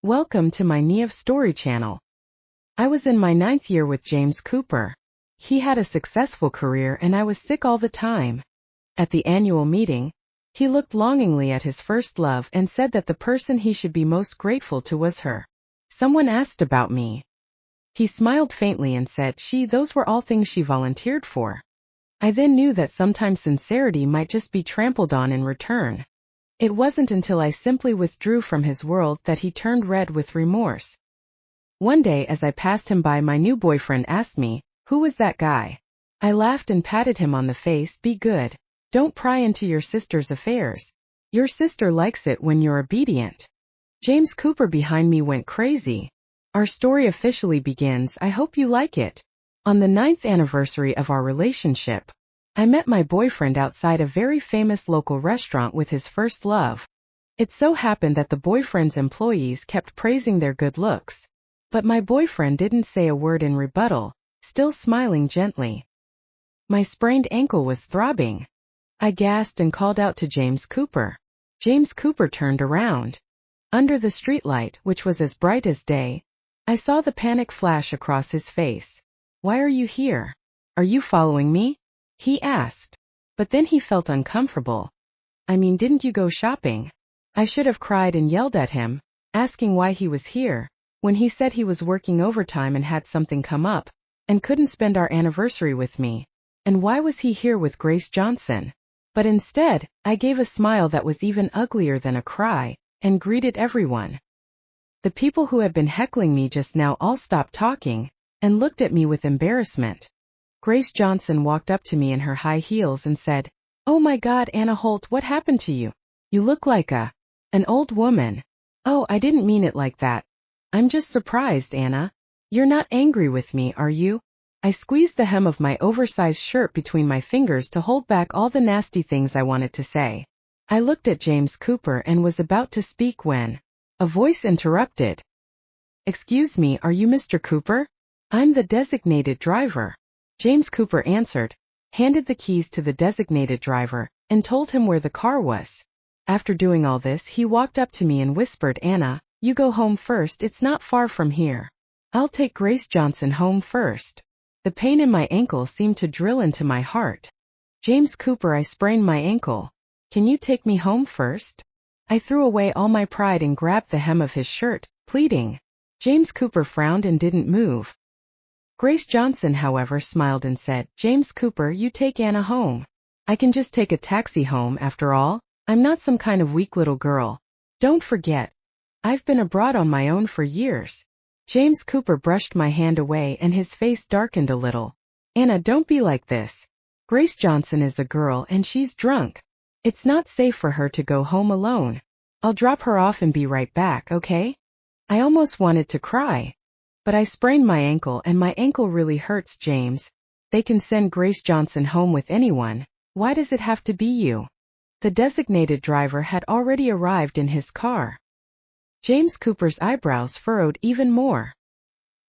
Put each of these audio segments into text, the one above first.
Welcome to my Nev Story channel. I was in my 9th year with James Cooper. He had a successful career and I was sick all the time. At the annual meeting, he looked longingly at his first love and said that the person he should be most grateful to was her. Someone asked about me. He smiled faintly and said those were all things she volunteered for. I then knew that sometimes sincerity might just be trampled on in return. It wasn't until I simply withdrew from his world that he turned red with remorse. One day as I passed him by, my new boyfriend asked me, "Who was that guy?" I laughed and patted him on the face. "Be good. Don't pry into your sister's affairs. Your sister likes it when you're obedient." James Cooper behind me went crazy. Our story officially begins. I hope you like it. On the 9th anniversary of our relationship, I met my boyfriend outside a very famous local restaurant with his first love. It so happened that the boyfriend's employees kept praising their good looks. But my boyfriend didn't say a word in rebuttal, still smiling gently. My sprained ankle was throbbing. I gasped and called out to James Cooper. James Cooper turned around. Under the streetlight, which was as bright as day, I saw the panic flash across his face. "Why are you here? Are you following me?" he asked. But then he felt uncomfortable. "I mean, didn't you go shopping?" I should have cried and yelled at him, asking why he was here, when he said he was working overtime and had something come up, and couldn't spend our anniversary with me. And why was he here with Grace Johnson? But instead, I gave a smile that was even uglier than a cry, and greeted everyone. The people who had been heckling me just now all stopped talking, and looked at me with embarrassment. Grace Johnson walked up to me in her high heels and said, "Oh my God, Anna Holt, what happened to you? You look like an old woman." "Oh, I didn't mean it like that. I'm just surprised, Anna. You're not angry with me, are you?" I squeezed the hem of my oversized shirt between my fingers to hold back all the nasty things I wanted to say. I looked at James Cooper and was about to speak when a voice interrupted. "Excuse me, are you Mr. Cooper? I'm the designated driver." James Cooper answered, handed the keys to the designated driver, and told him where the car was. After doing all this, he walked up to me and whispered, "Anna, you go home first, it's not far from here. I'll take Grace Johnson home first." The pain in my ankle seemed to drill into my heart. "James Cooper, I sprained my ankle. Can you take me home first?" I threw away all my pride and grabbed the hem of his shirt, pleading. James Cooper frowned and didn't move. Grace Johnson, however, smiled and said, "James Cooper, you take Anna home. I can just take a taxi home after all. I'm not some kind of weak little girl. Don't forget, I've been abroad on my own for years." James Cooper brushed my hand away and his face darkened a little. "Anna, don't be like this. Grace Johnson is a girl and she's drunk. It's not safe for her to go home alone. I'll drop her off and be right back, okay?" I almost wanted to cry. But I sprained my ankle and my ankle really hurts, James. They can send Grace Johnson home with anyone. Why does it have to be you? The designated driver had already arrived in his car. James Cooper's eyebrows furrowed even more.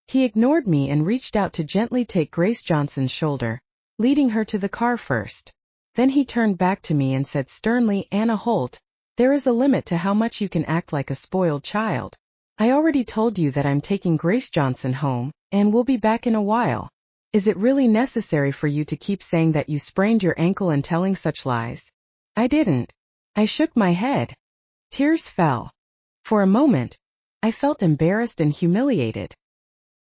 He ignored me and reached out to gently take Grace Johnson's shoulder, leading her to the car first. Then he turned back to me and said sternly, "Anna Holt, there is a limit to how much you can act like a spoiled child. I already told you that I'm taking Grace Johnson home, and we'll be back in a while. Is it really necessary for you to keep saying that you sprained your ankle and telling such lies?" I didn't. I shook my head. Tears fell. For a moment, I felt embarrassed and humiliated.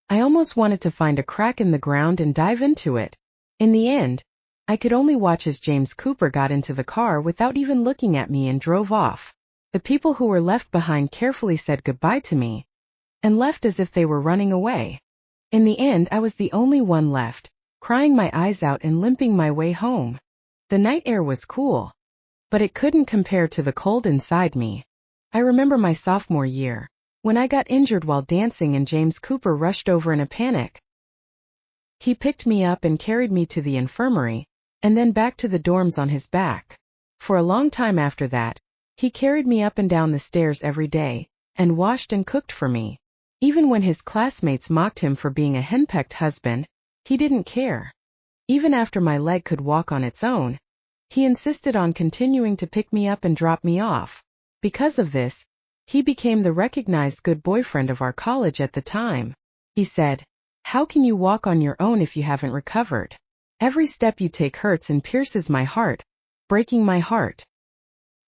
I almost wanted to find a crack in the ground and dive into it. In the end, I could only watch as James Cooper got into the car without even looking at me and drove off. The people who were left behind carefully said goodbye to me, and left as if they were running away. In the end, I was the only one left, crying my eyes out and limping my way home. The night air was cool, but it couldn't compare to the cold inside me. I remember my sophomore year, when I got injured while dancing and James Cooper rushed over in a panic. He picked me up and carried me to the infirmary, and then back to the dorms on his back. For a long time after that, he carried me up and down the stairs every day, and washed and cooked for me. Even when his classmates mocked him for being a henpecked husband, he didn't care. Even after my leg could walk on its own, he insisted on continuing to pick me up and drop me off. Because of this, He became the recognized good boyfriend of our college at the time. He said, "How can you walk on your own if you haven't recovered? Every step you take hurts and pierces my heart, breaking my heart."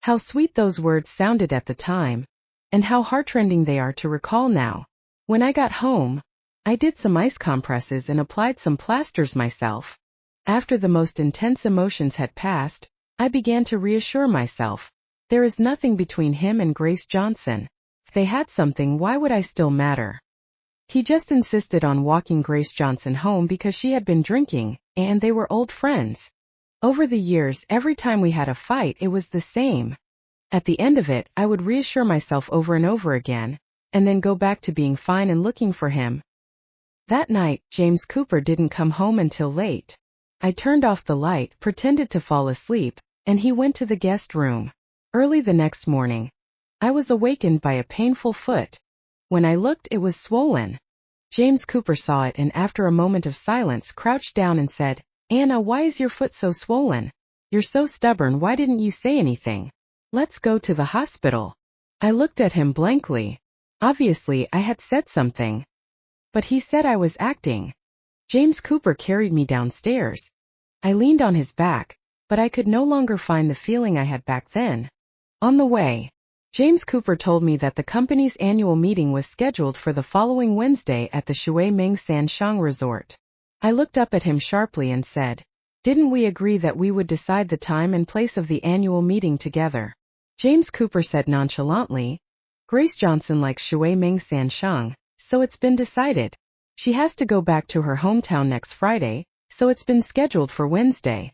How sweet those words sounded at the time, and how heartrending they are to recall now. When I got home, I did some ice compresses and applied some plasters myself. After the most intense emotions had passed, I began to reassure myself. There is nothing between him and Grace Johnson. If they had something, why would I still matter? He just insisted on walking Grace Johnson home because she had been drinking, and they were old friends. Over the years, every time we had a fight, it was the same. At the end of it, I would reassure myself over and over again, and then go back to being fine and looking for him. That night, James Cooper didn't come home until late. I turned off the light, pretended to fall asleep, and he went to the guest room. Early the next morning, I was awakened by a painful foot. When I looked, it was swollen. James Cooper saw it and after a moment of silence crouched down and said, "Anna, why is your foot so swollen? You're so stubborn, why didn't you say anything? Let's go to the hospital." I looked at him blankly. Obviously, I had said something. But he said I was acting. James Cooper carried me downstairs. I leaned on his back, but I could no longer find the feeling I had back then. On the way, James Cooper told me that the company's annual meeting was scheduled for the following Wednesday at the Shui Ming Sanshang Resort. I looked up at him sharply and said, "Didn't we agree that we would decide the time and place of the annual meeting together?" James Cooper said nonchalantly, "Grace Johnson likes Shui Ming Sanshang, so it's been decided. She has to go back to her hometown next Friday, so it's been scheduled for Wednesday."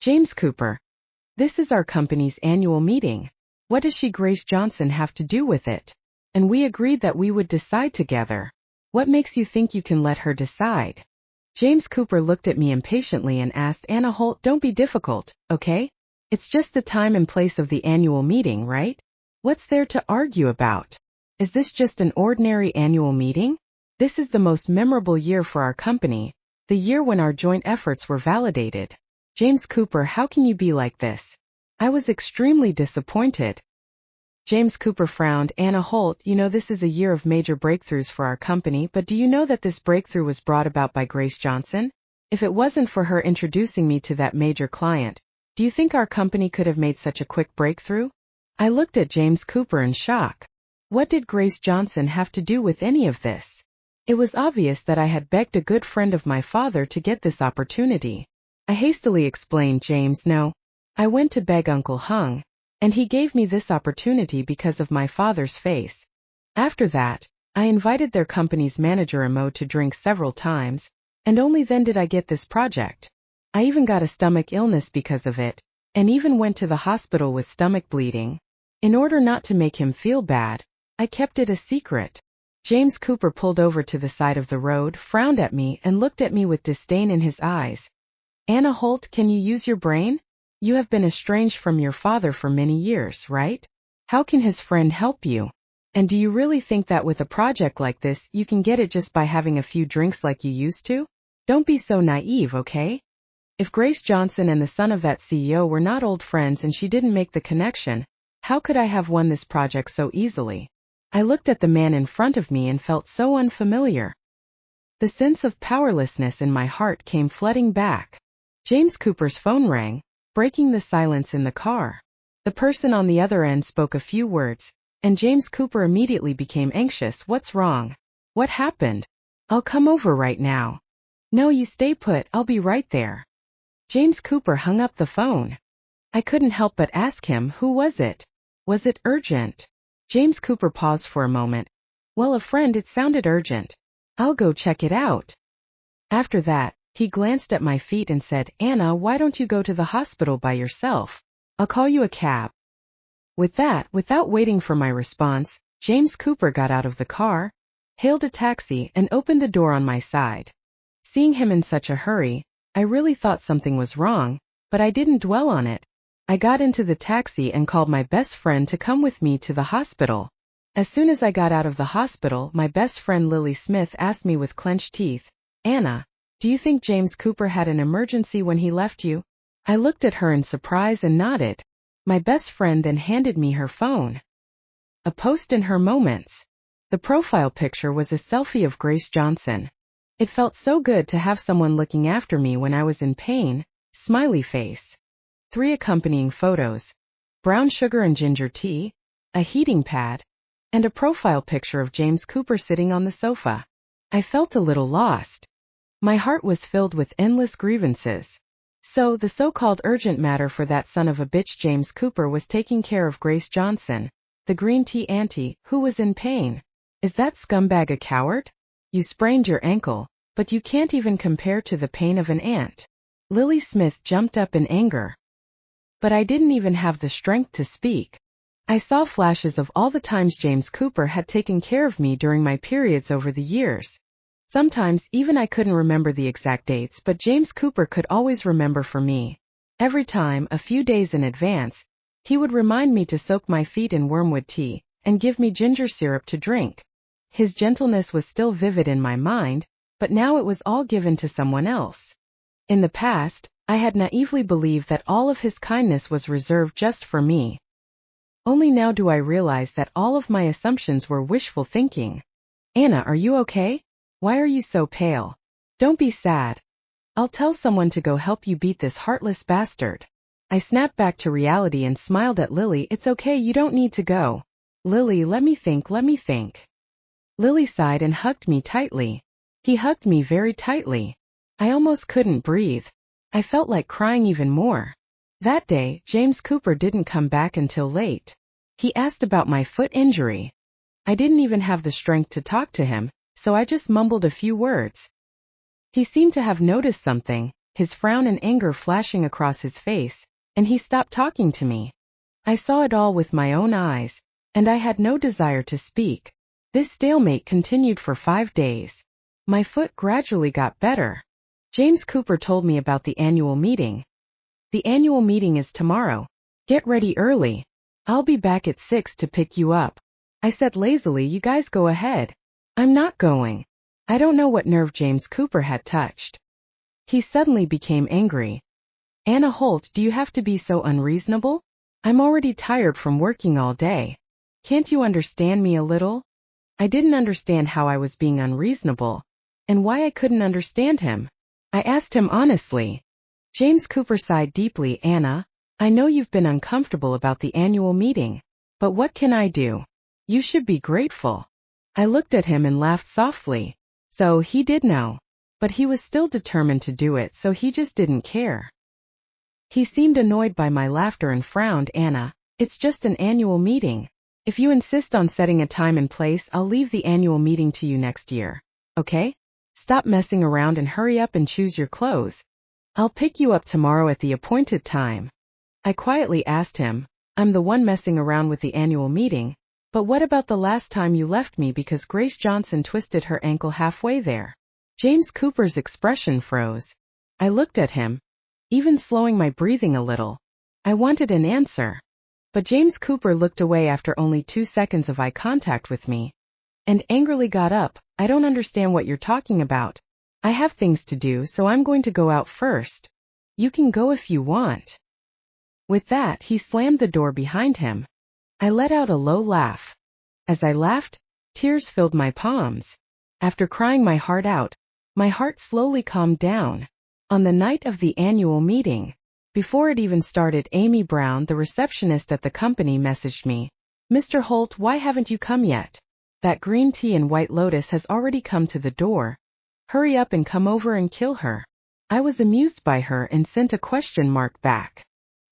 James Cooper, this is our company's annual meeting. What does Grace Johnson have to do with it? And we agreed that we would decide together. What makes you think you can let her decide? James Cooper looked at me impatiently and asked, "Anna Holt, don't be difficult, okay? It's just the time and place of the annual meeting, right? What's there to argue about? Is this just an ordinary annual meeting? This is the most memorable year for our company, the year when our joint efforts were validated. James Cooper, how can you be like this?" I was extremely disappointed. James Cooper frowned. "Anna Holt, you know this is a year of major breakthroughs for our company, but do you know that this breakthrough was brought about by Grace Johnson? If it wasn't for her introducing me to that major client, do you think our company could have made such a quick breakthrough?" I looked at James Cooper in shock. What did Grace Johnson have to do with any of this? It was obvious that I had begged a good friend of my father to get this opportunity. I hastily explained, "James, no. I went to beg Uncle Hung, and he gave me this opportunity because of my father's face." After that, I invited their company's manager Mo to drink several times, and only then did I get this project. I even got a stomach illness because of it, and even went to the hospital with stomach bleeding. In order not to make him feel bad, I kept it a secret. James Cooper pulled over to the side of the road, frowned at me, and looked at me with disdain in his eyes. "Anna Holt, can you use your brain? You have been estranged from your father for many years, right? How can his friend help you? And do you really think that with a project like this, you can get it just by having a few drinks like you used to? Don't be so naive, okay? If Grace Johnson and the son of that CEO were not old friends and she didn't make the connection, how could I have won this project so easily?" I looked at the man in front of me and felt so unfamiliar. The sense of powerlessness in my heart came flooding back. James Cooper's phone rang, breaking the silence in the car. The person on the other end spoke a few words, and James Cooper immediately became anxious. "What's wrong? What happened? I'll come over right now." "No, you stay put, I'll be right there." James Cooper hung up the phone. I couldn't help but ask him, who was it? Was it urgent? James Cooper paused for a moment. "Well, a friend, it sounded urgent. I'll go check it out." After that, he glanced at my feet and said, "Anna, why don't you go to the hospital by yourself? I'll call you a cab." With that, without waiting for my response, James Cooper got out of the car, hailed a taxi, and opened the door on my side. Seeing him in such a hurry, I really thought something was wrong, but I didn't dwell on it. I got into the taxi and called my best friend to come with me to the hospital. As soon as I got out of the hospital, my best friend Lily Smith asked me with clenched teeth, "Anna, do you think James Cooper had an emergency when he left you?" I looked at her in surprise and nodded. My best friend then handed me her phone. A post in her moments. The profile picture was a selfie of Grace Johnson. It felt so good to have someone looking after me when I was in pain. Smiley face. 3 accompanying photos. Brown sugar and ginger tea, a heating pad, and a profile picture of James Cooper sitting on the sofa. I felt a little lost. My heart was filled with endless grievances. So, the so-called urgent matter for that son of a bitch James Cooper was taking care of Grace Johnson, the green tea auntie, who was in pain. Is that scumbag a coward? You sprained your ankle, but you can't even compare to the pain of an ant. Lily Smith jumped up in anger. But I didn't even have the strength to speak. I saw flashes of all the times James Cooper had taken care of me during my periods over the years. Sometimes even I couldn't remember the exact dates, but James Cooper could always remember for me. Every time, a few days in advance, he would remind me to soak my feet in wormwood tea, and give me ginger syrup to drink. His gentleness was still vivid in my mind, but now it was all given to someone else. In the past, I had naively believed that all of his kindness was reserved just for me. Only now do I realize that all of my assumptions were wishful thinking. Anna, are you okay? Why are you so pale? Don't be sad. I'll tell someone to go help you beat this heartless bastard. I snapped back to reality and smiled at Lily. It's okay, you don't need to go. Lily, let me think. Lily sighed and hugged me tightly. He hugged me very tightly. I almost couldn't breathe. I felt like crying even more. That day, James Cooper didn't come back until late. He asked about my foot injury. I didn't even have the strength to talk to him, so I just mumbled a few words. He seemed to have noticed something, his frown and anger flashing across his face, and he stopped talking to me. I saw it all with my own eyes, and I had no desire to speak. This stalemate continued for 5 days. My foot gradually got better. James Cooper told me about the annual meeting. The annual meeting is tomorrow. Get ready early. I'll be back at 6 to pick you up. I said lazily, you guys go ahead. I'm not going. I don't know what nerve James Cooper had touched. He suddenly became angry. Anna Holt, do you have to be so unreasonable? I'm already tired from working all day. Can't you understand me a little? I didn't understand how I was being unreasonable, and why I couldn't understand him. I asked him honestly. James Cooper sighed deeply. Anna, I know you've been uncomfortable about the annual meeting, but what can I do? You should be grateful. I looked at him and laughed softly. So he did know, but he was still determined to do it, so he just didn't care. He seemed annoyed by my laughter and frowned. Anna, it's just an annual meeting. If you insist on setting a time and place, I'll leave the annual meeting to you next year. Okay? Stop messing around and hurry up and choose your clothes. I'll pick you up tomorrow at the appointed time. I quietly asked him, I'm the one messing around with the annual meeting, but what about the last time you left me because Grace Johnson twisted her ankle halfway there? James Cooper's expression froze. I looked at him, even slowing my breathing a little. I wanted an answer. But James Cooper looked away after only 2 seconds of eye contact with me, and angrily got up. I don't understand what you're talking about. I have things to do, so I'm going to go out first. You can go if you want. With that, he slammed the door behind him. I let out a low laugh. As I laughed, tears filled my palms. After crying my heart out, my heart slowly calmed down. On the night of the annual meeting, before it even started, Amy Brown, the receptionist at the company, messaged me. Mr. Holt, why haven't you come yet? That green tea and White Lotus has already come to the door. Hurry up and come over and kill her. I was amused by her and sent a question mark back.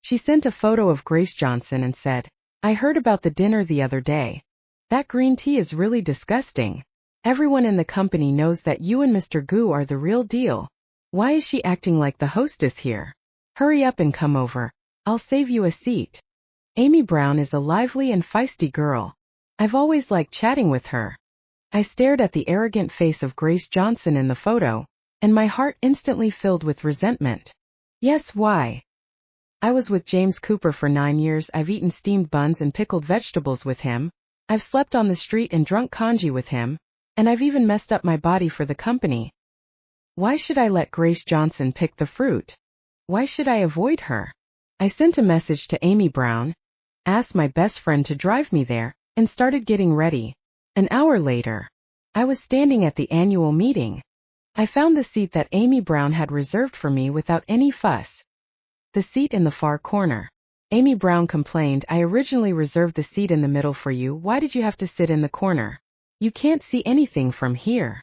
She sent a photo of Grace Johnson and said, I heard about the dinner the other day. That green tea is really disgusting. Everyone in the company knows that you and Mr. Gu are the real deal. Why is she acting like the hostess here? Hurry up and come over. I'll save you a seat. Amy Brown is a lively and feisty girl. I've always liked chatting with her. I stared at the arrogant face of Grace Johnson in the photo, and my heart instantly filled with resentment. Yes, why? I was with James Cooper for 9 years. I've eaten steamed buns and pickled vegetables with him. I've slept on the street and drunk congee with him, and I've even messed up my body for the company. Why should I let Grace Johnson pick the fruit? Why should I avoid her? I sent a message to Amy Brown, asked my best friend to drive me there, and started getting ready. An hour later, I was standing at the annual meeting. I found the seat that Amy Brown had reserved for me without any fuss. The seat in the far corner. Amy Brown complained, "I originally reserved the seat in the middle for you. Why did you have to sit in the corner? You can't see anything from here."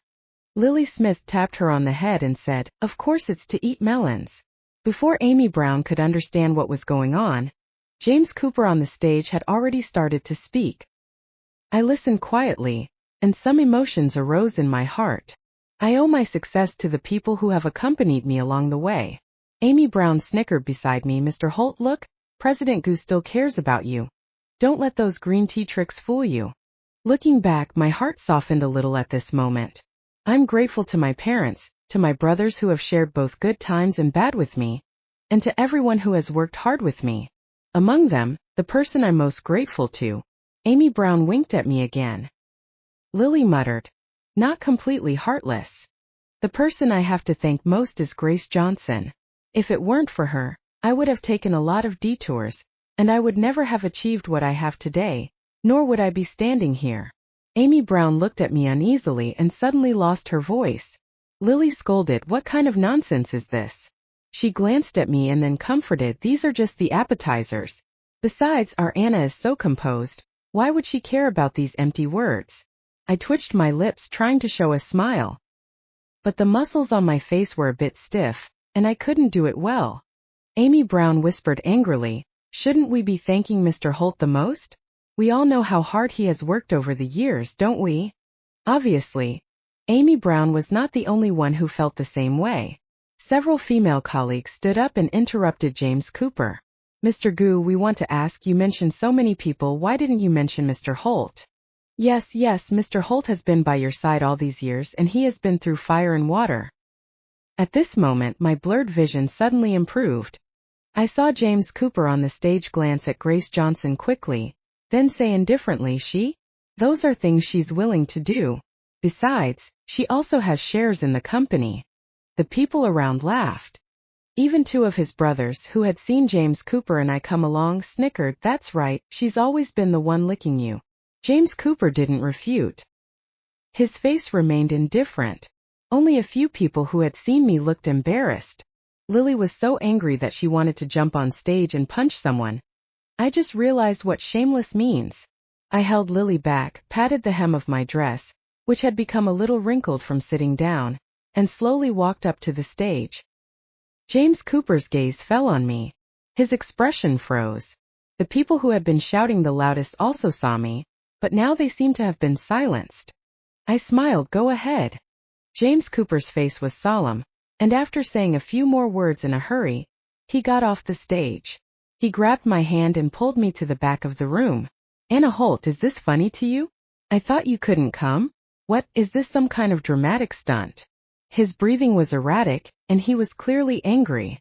Lily Smith tapped her on the head and said, "Of course it's to eat melons." Before Amy Brown could understand what was going on, James Cooper on the stage had already started to speak. I listened quietly, and some emotions arose in my heart. I owe my success to the people who have accompanied me along the way. Amy Brown snickered beside me. "Mr. Holt, look, President Gu still cares about you. Don't let those green tea tricks fool you." Looking back, my heart softened a little at this moment. I'm grateful to my parents, to my brothers who have shared both good times and bad with me, and to everyone who has worked hard with me. Among them, the person I'm most grateful to. Amy Brown winked at me again. Lily muttered, "Not completely heartless. The person I have to thank most is Grace Johnson. If it weren't for her, I would have taken a lot of detours, and I would never have achieved what I have today, nor would I be standing here." Amy Brown looked at me uneasily and suddenly lost her voice. Lily scolded, "What kind of nonsense is this?" She glanced at me and then comforted, "These are just the appetizers. Besides, our Anna is so composed. Why would she care about these empty words?" I twitched my lips trying to show a smile, but the muscles on my face were a bit stiff, and I couldn't do it well. Amy Brown whispered angrily, "Shouldn't we be thanking Mr. Holt the most? We all know how hard he has worked over the years, don't we?" Obviously, Amy Brown was not the only one who felt the same way. Several female colleagues stood up and interrupted James Cooper. "Mr. Gu, we want to ask, you mentioned so many people, why didn't you mention Mr. Holt?" Yes, Mr. Holt has been by your side all these years, and he has been through fire and water." At this moment, my blurred vision suddenly improved. I saw James Cooper on the stage glance at Grace Johnson quickly, then say indifferently, "Those are things she's willing to do. Besides, she also has shares in the company." The people around laughed. Even two of his brothers, who had seen James Cooper and I come along, snickered, "That's right, she's always been the one licking you." James Cooper didn't refute. His face remained indifferent. Only a few people who had seen me looked embarrassed. Lily was so angry that she wanted to jump on stage and punch someone. I just realized what shameless means. I held Lily back, patted the hem of my dress, which had become a little wrinkled from sitting down, and slowly walked up to the stage. James Cooper's gaze fell on me. His expression froze. The people who had been shouting the loudest also saw me, but now they seemed to have been silenced. I smiled, "Go ahead." James Cooper's face was solemn, and after saying a few more words in a hurry, he got off the stage. He grabbed my hand and pulled me to the back of the room. "Anna Holt, is this funny to you? I thought you couldn't come. What, is this some kind of dramatic stunt?" His breathing was erratic, and he was clearly angry.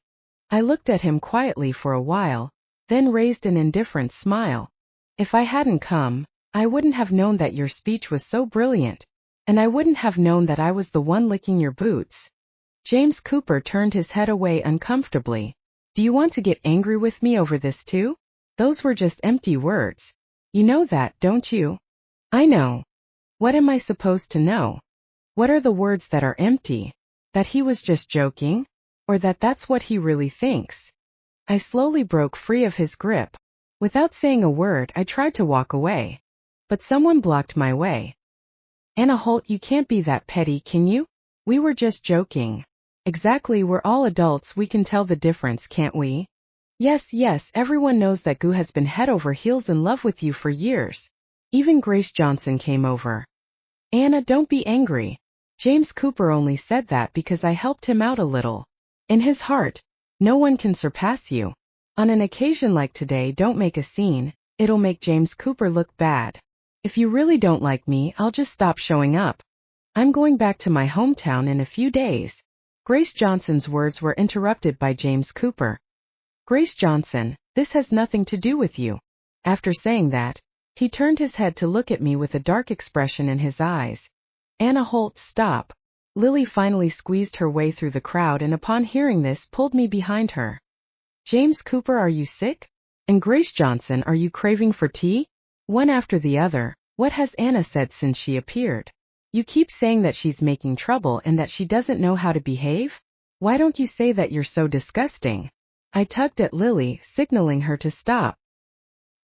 I looked at him quietly for a while, then raised an indifferent smile. "If I hadn't come, I wouldn't have known that your speech was so brilliant, and I wouldn't have known that I was the one licking your boots." James Cooper turned his head away uncomfortably. "Do you want to get angry with me over this too? Those were just empty words. You know that, don't you?" "I know." "What am I supposed to know? What are the words that are empty? That he was just joking? Or that that's what he really thinks?" I slowly broke free of his grip. Without saying a word, I tried to walk away, but someone blocked my way. "Anna Holt, you can't be that petty, can you? We were just joking." "Exactly, we're all adults, we can tell the difference, can't we?" Yes, everyone knows that Gu has been head over heels in love with you for years." Even Grace Johnson came over. "Anna, don't be angry. James Cooper only said that because I helped him out a little. In his heart, no one can surpass you. On an occasion like today, don't make a scene, it'll make James Cooper look bad. If you really don't like me, I'll just stop showing up. I'm going back to my hometown in a few days." Grace Johnson's words were interrupted by James Cooper. "Grace Johnson, this has nothing to do with you." After saying that, he turned his head to look at me with a dark expression in his eyes. "Anna Holt, stop." Lily finally squeezed her way through the crowd and upon hearing this pulled me behind her. "James Cooper, are you sick? And Grace Johnson, are you craving for tea?" One after the other. What has Anna said since she appeared? You keep saying that she's making trouble and that she doesn't know how to behave? Why don't you say that you're so disgusting? I tugged at Lily, signaling her to stop.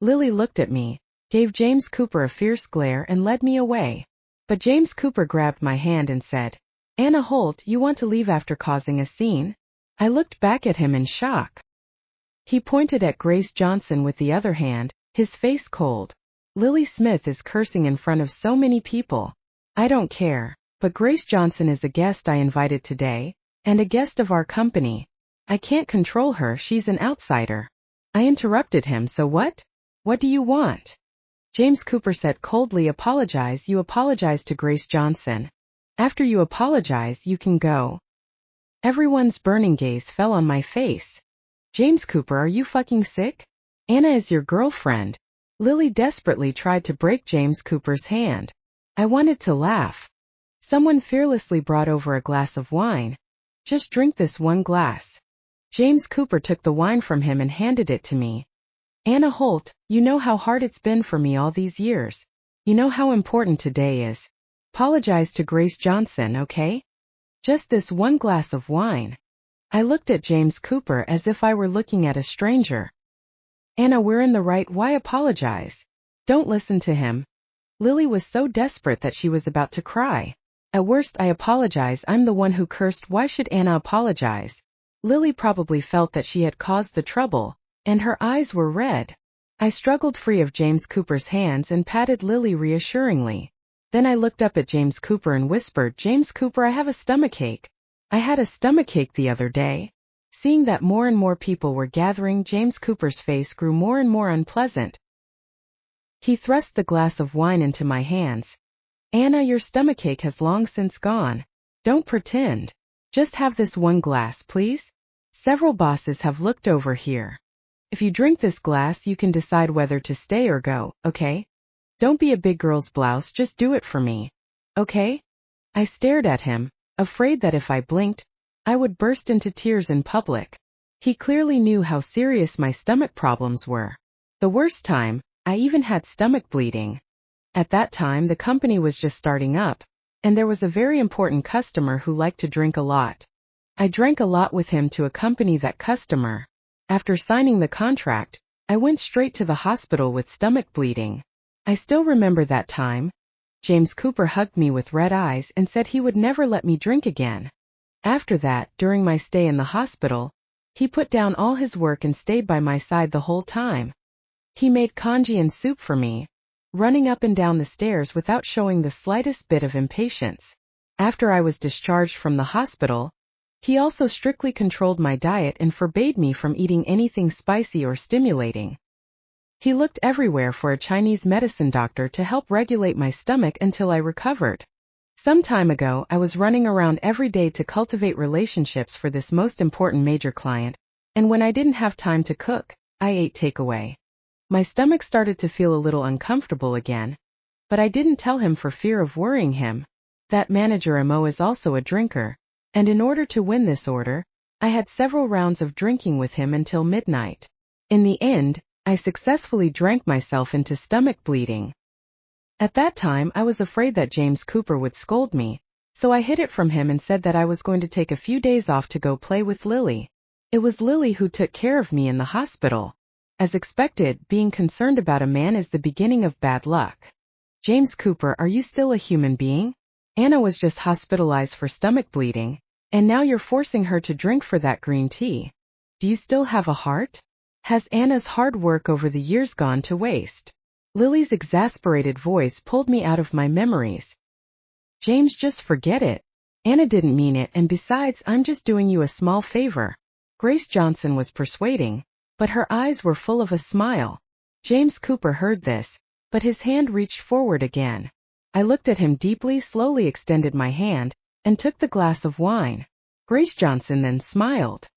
Lily looked at me, gave James Cooper a fierce glare and led me away. But James Cooper grabbed my hand and said, Anna Holt, you want to leave after causing a scene? I looked back at him in shock. He pointed at Grace Johnson with the other hand, his face cold. Lily Smith is cursing in front of so many people. I don't care, but Grace Johnson is a guest I invited today, and a guest of our company. I can't control her, she's an outsider. I interrupted him, so what? What do you want? James Cooper said coldly, apologize. You apologize to Grace Johnson. After you apologize, you can go. Everyone's burning gaze fell on my face. James Cooper, are you fucking sick? Anna is your girlfriend. Lily desperately tried to break James Cooper's hand. I wanted to laugh. Someone fearlessly brought over a glass of wine. Just drink this one glass. James Cooper took the wine from him and handed it to me. Anna Holt, you know how hard it's been for me all these years. You know how important today is. Apologize to Grace Johnson, okay? Just this one glass of wine. I looked at James Cooper as if I were looking at a stranger. Anna, we're in the right, why apologize? Don't listen to him. Lily was so desperate that she was about to cry. At worst, I apologize, I'm the one who cursed, why should Anna apologize? Lily probably felt that she had caused the trouble, and her eyes were red. I struggled free of James Cooper's hands and patted Lily reassuringly. Then I looked up at James Cooper and whispered, James Cooper, I have a stomachache. I had a stomachache the other day. Seeing that more and more people were gathering, James Cooper's face grew more and more unpleasant. He thrust the glass of wine into my hands. Anna, your stomachache has long since gone. Don't pretend. Just have this one glass, please. Several bosses have looked over here. If you drink this glass, you can decide whether to stay or go, okay? Don't be a big girl's blouse, just do it for me. Okay? I stared at him, afraid that if I blinked, I would burst into tears in public. He clearly knew how serious my stomach problems were. The worst time, I even had stomach bleeding. At that time, the company was just starting up, and there was a very important customer who liked to drink a lot. I drank a lot with him to accompany that customer. After signing the contract, I went straight to the hospital with stomach bleeding. I still remember that time. James Cooper hugged me with red eyes and said he would never let me drink again. After that, during my stay in the hospital, he put down all his work and stayed by my side the whole time. He made congee and soup for me, running up and down the stairs without showing the slightest bit of impatience. After I was discharged from the hospital, he also strictly controlled my diet and forbade me from eating anything spicy or stimulating. He looked everywhere for a Chinese medicine doctor to help regulate my stomach until I recovered. Some time ago, I was running around every day to cultivate relationships for this most important major client, and when I didn't have time to cook, I ate takeaway. My stomach started to feel a little uncomfortable again, but I didn't tell him for fear of worrying him. That manager Mo is also a drinker, and in order to win this order, I had several rounds of drinking with him until midnight. In the end, I successfully drank myself into stomach bleeding. At that time, I was afraid that James Cooper would scold me, so I hid it from him and said that I was going to take a few days off to go play with Lily. It was Lily who took care of me in the hospital. As expected, being concerned about a man is the beginning of bad luck. James Cooper, are you still a human being? Anna was just hospitalized for stomach bleeding, and now you're forcing her to drink for that green tea. Do you still have a heart? Has Anna's hard work over the years gone to waste? Lily's exasperated voice pulled me out of my memories. James, just forget it. Anna didn't mean it, and besides, I'm just doing you a small favor. Grace Johnson was persuading, but her eyes were full of a smile. James Cooper heard this, but his hand reached forward again. I looked at him deeply, slowly extended my hand, and took the glass of wine. Grace Johnson then smiled.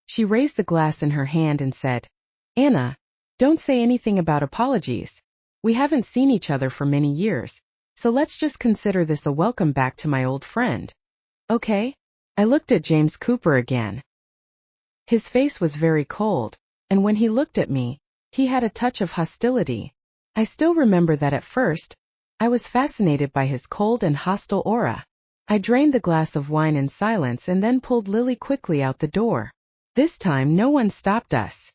She raised the glass in her hand and said, Anna, don't say anything about apologies. We haven't seen each other for many years, so let's just consider this a welcome back to my old friend. Okay? I looked at James Cooper again. His face was very cold, and when he looked at me, he had a touch of hostility. I still remember that at first, I was fascinated by his cold and hostile aura. I drained the glass of wine in silence and then pulled Lily quickly out the door. This time no one stopped us.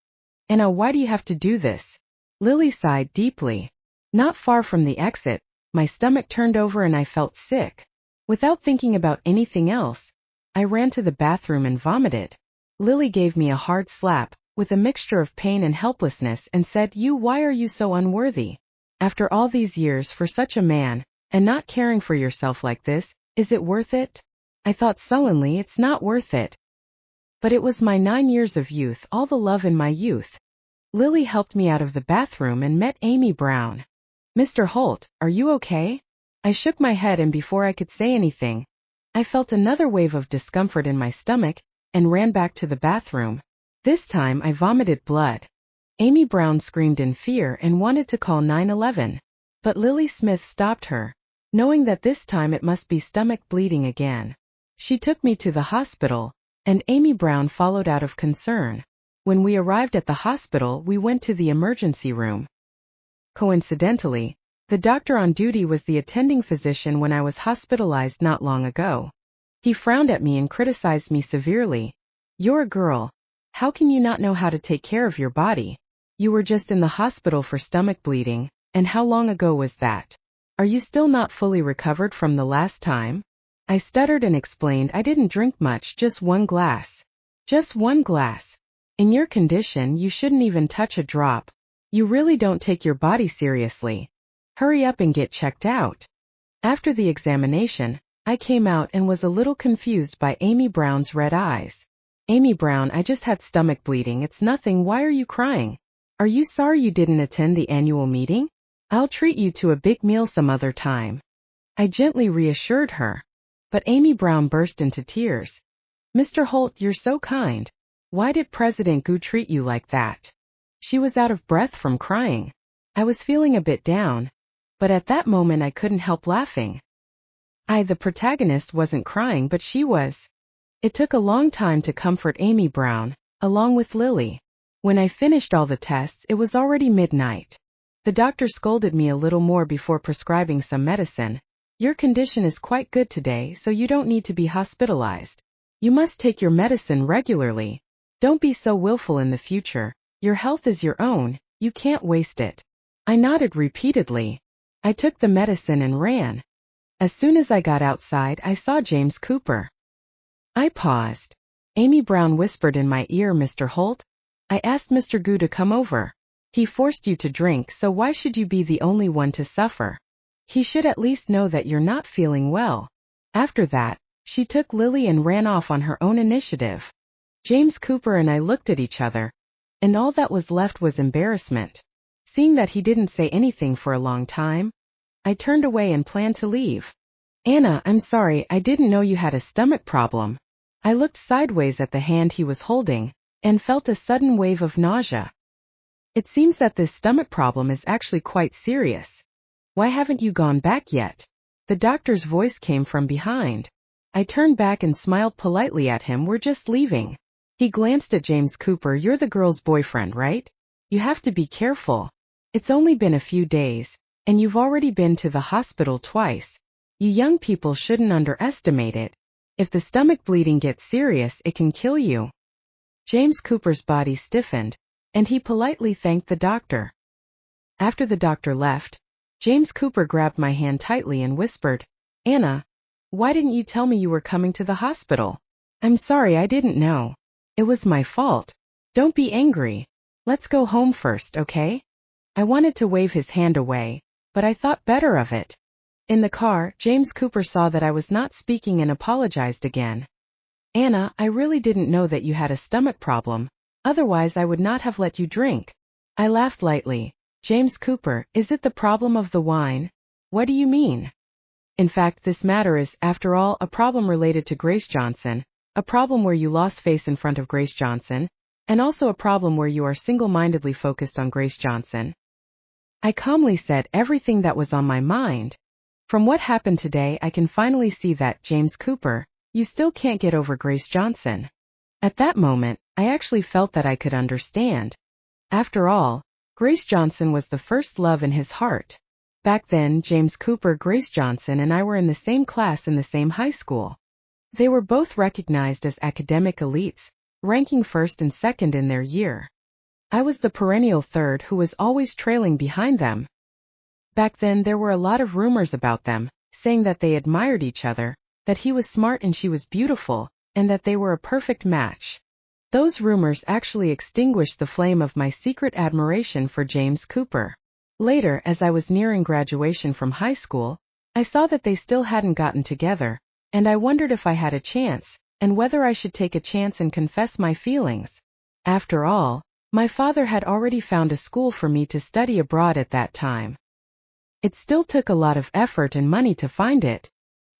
Anna, why do you have to do this? Lily sighed deeply. Not far from the exit, my stomach turned over and I felt sick. Without thinking about anything else, I ran to the bathroom and vomited. Lily gave me a hard slap, with a mixture of pain and helplessness, and said, why are you so unworthy? After all these years for such a man, and not caring for yourself like this, is it worth it? I thought sullenly, it's not worth it. But it was my 9 years of youth, all the love in my youth. Lily helped me out of the bathroom and met Amy Brown. Mr. Holt, are you okay? I shook my head, and before I could say anything, I felt another wave of discomfort in my stomach and ran back to the bathroom. This time I vomited blood. Amy Brown screamed in fear and wanted to call 911, but Lily Smith stopped her, knowing that this time it must be stomach bleeding again. She took me to the hospital, and Amy Brown followed out of concern. When we arrived at the hospital, we went to the emergency room. Coincidentally, the doctor on duty was the attending physician when I was hospitalized not long ago. He frowned at me and criticized me severely. You're a girl. How can you not know how to take care of your body? You were just in the hospital for stomach bleeding, and how long ago was that? Are you still not fully recovered from the last time? I stuttered and explained I didn't drink much, just 1 glass. Just 1 glass. In your condition, you shouldn't even touch a drop. You really don't take your body seriously. Hurry up and get checked out. After the examination, I came out and was a little confused by Amy Brown's red eyes. Amy Brown, I just had stomach bleeding, it's nothing, why are you crying? Are you sorry you didn't attend the annual meeting? I'll treat you to a big meal some other time. I gently reassured her. But Amy Brown burst into tears. Mr. Holt, you're so kind. Why did President Gu treat you like that? She was out of breath from crying. I was feeling a bit down, but at that moment I couldn't help laughing. The protagonist, wasn't crying, but she was. It took a long time to comfort Amy Brown, along with Lily. When I finished all the tests, it was already midnight. The doctor scolded me a little more before prescribing some medicine. Your condition is quite good today, so you don't need to be hospitalized. You must take your medicine regularly. Don't be so willful in the future. Your health is your own, you can't waste it. I nodded repeatedly. I took the medicine and ran. As soon as I got outside, I saw James Cooper. I paused. Amy Brown whispered in my ear, Mr. Holt, I asked Mr. Gu to come over. He forced you to drink, so why should you be the only one to suffer? He should at least know that you're not feeling well. After that, she took Lily and ran off on her own initiative. James Cooper and I looked at each other, and all that was left was embarrassment. Seeing that he didn't say anything for a long time, I turned away and planned to leave. Anna, I'm sorry, I didn't know you had a stomach problem. I looked sideways at the hand he was holding, and felt a sudden wave of nausea. It seems that this stomach problem is actually quite serious. Why haven't you gone back yet? The doctor's voice came from behind. I turned back and smiled politely at him. We're just leaving. He glanced at James Cooper. You're the girl's boyfriend, right? You have to be careful. It's only been a few days, and you've already been to the hospital twice. You young people shouldn't underestimate it. If the stomach bleeding gets serious, it can kill you. James Cooper's body stiffened, and he politely thanked the doctor. After the doctor left, James Cooper grabbed my hand tightly and whispered, Anna, why didn't you tell me you were coming to the hospital? I'm sorry, I didn't know. It was my fault. Don't be angry. Let's go home first, okay? I wanted to wave his hand away, but I thought better of it. In the car, James Cooper saw that I was not speaking and apologized again. Anna, I really didn't know that you had a stomach problem. Otherwise I would not have let you drink. I laughed lightly. James Cooper, is it the problem of the wine? What do you mean? In fact, this matter is, after all, a problem related to Grace Johnson, a problem where you lost face in front of Grace Johnson, and also a problem where you are single-mindedly focused on Grace Johnson. I calmly said everything that was on my mind. From what happened today, I can finally see that, James Cooper, you still can't get over Grace Johnson. At that moment, I actually felt that I could understand. After all, Grace Johnson was the first love in his heart. Back then, James Cooper, Grace Johnson, and I were in the same class in the same high school. They were both recognized as academic elites, ranking first and second in their year. I was the perennial third who was always trailing behind them. Back then there were a lot of rumors about them, saying that they admired each other, that he was smart and she was beautiful, and that they were a perfect match. Those rumors actually extinguished the flame of my secret admiration for James Cooper. Later, as I was nearing graduation from high school, I saw that they still hadn't gotten together, and I wondered if I had a chance, and whether I should take a chance and confess my feelings. After all, my father had already found a school for me to study abroad at that time. It still took a lot of effort and money to find it.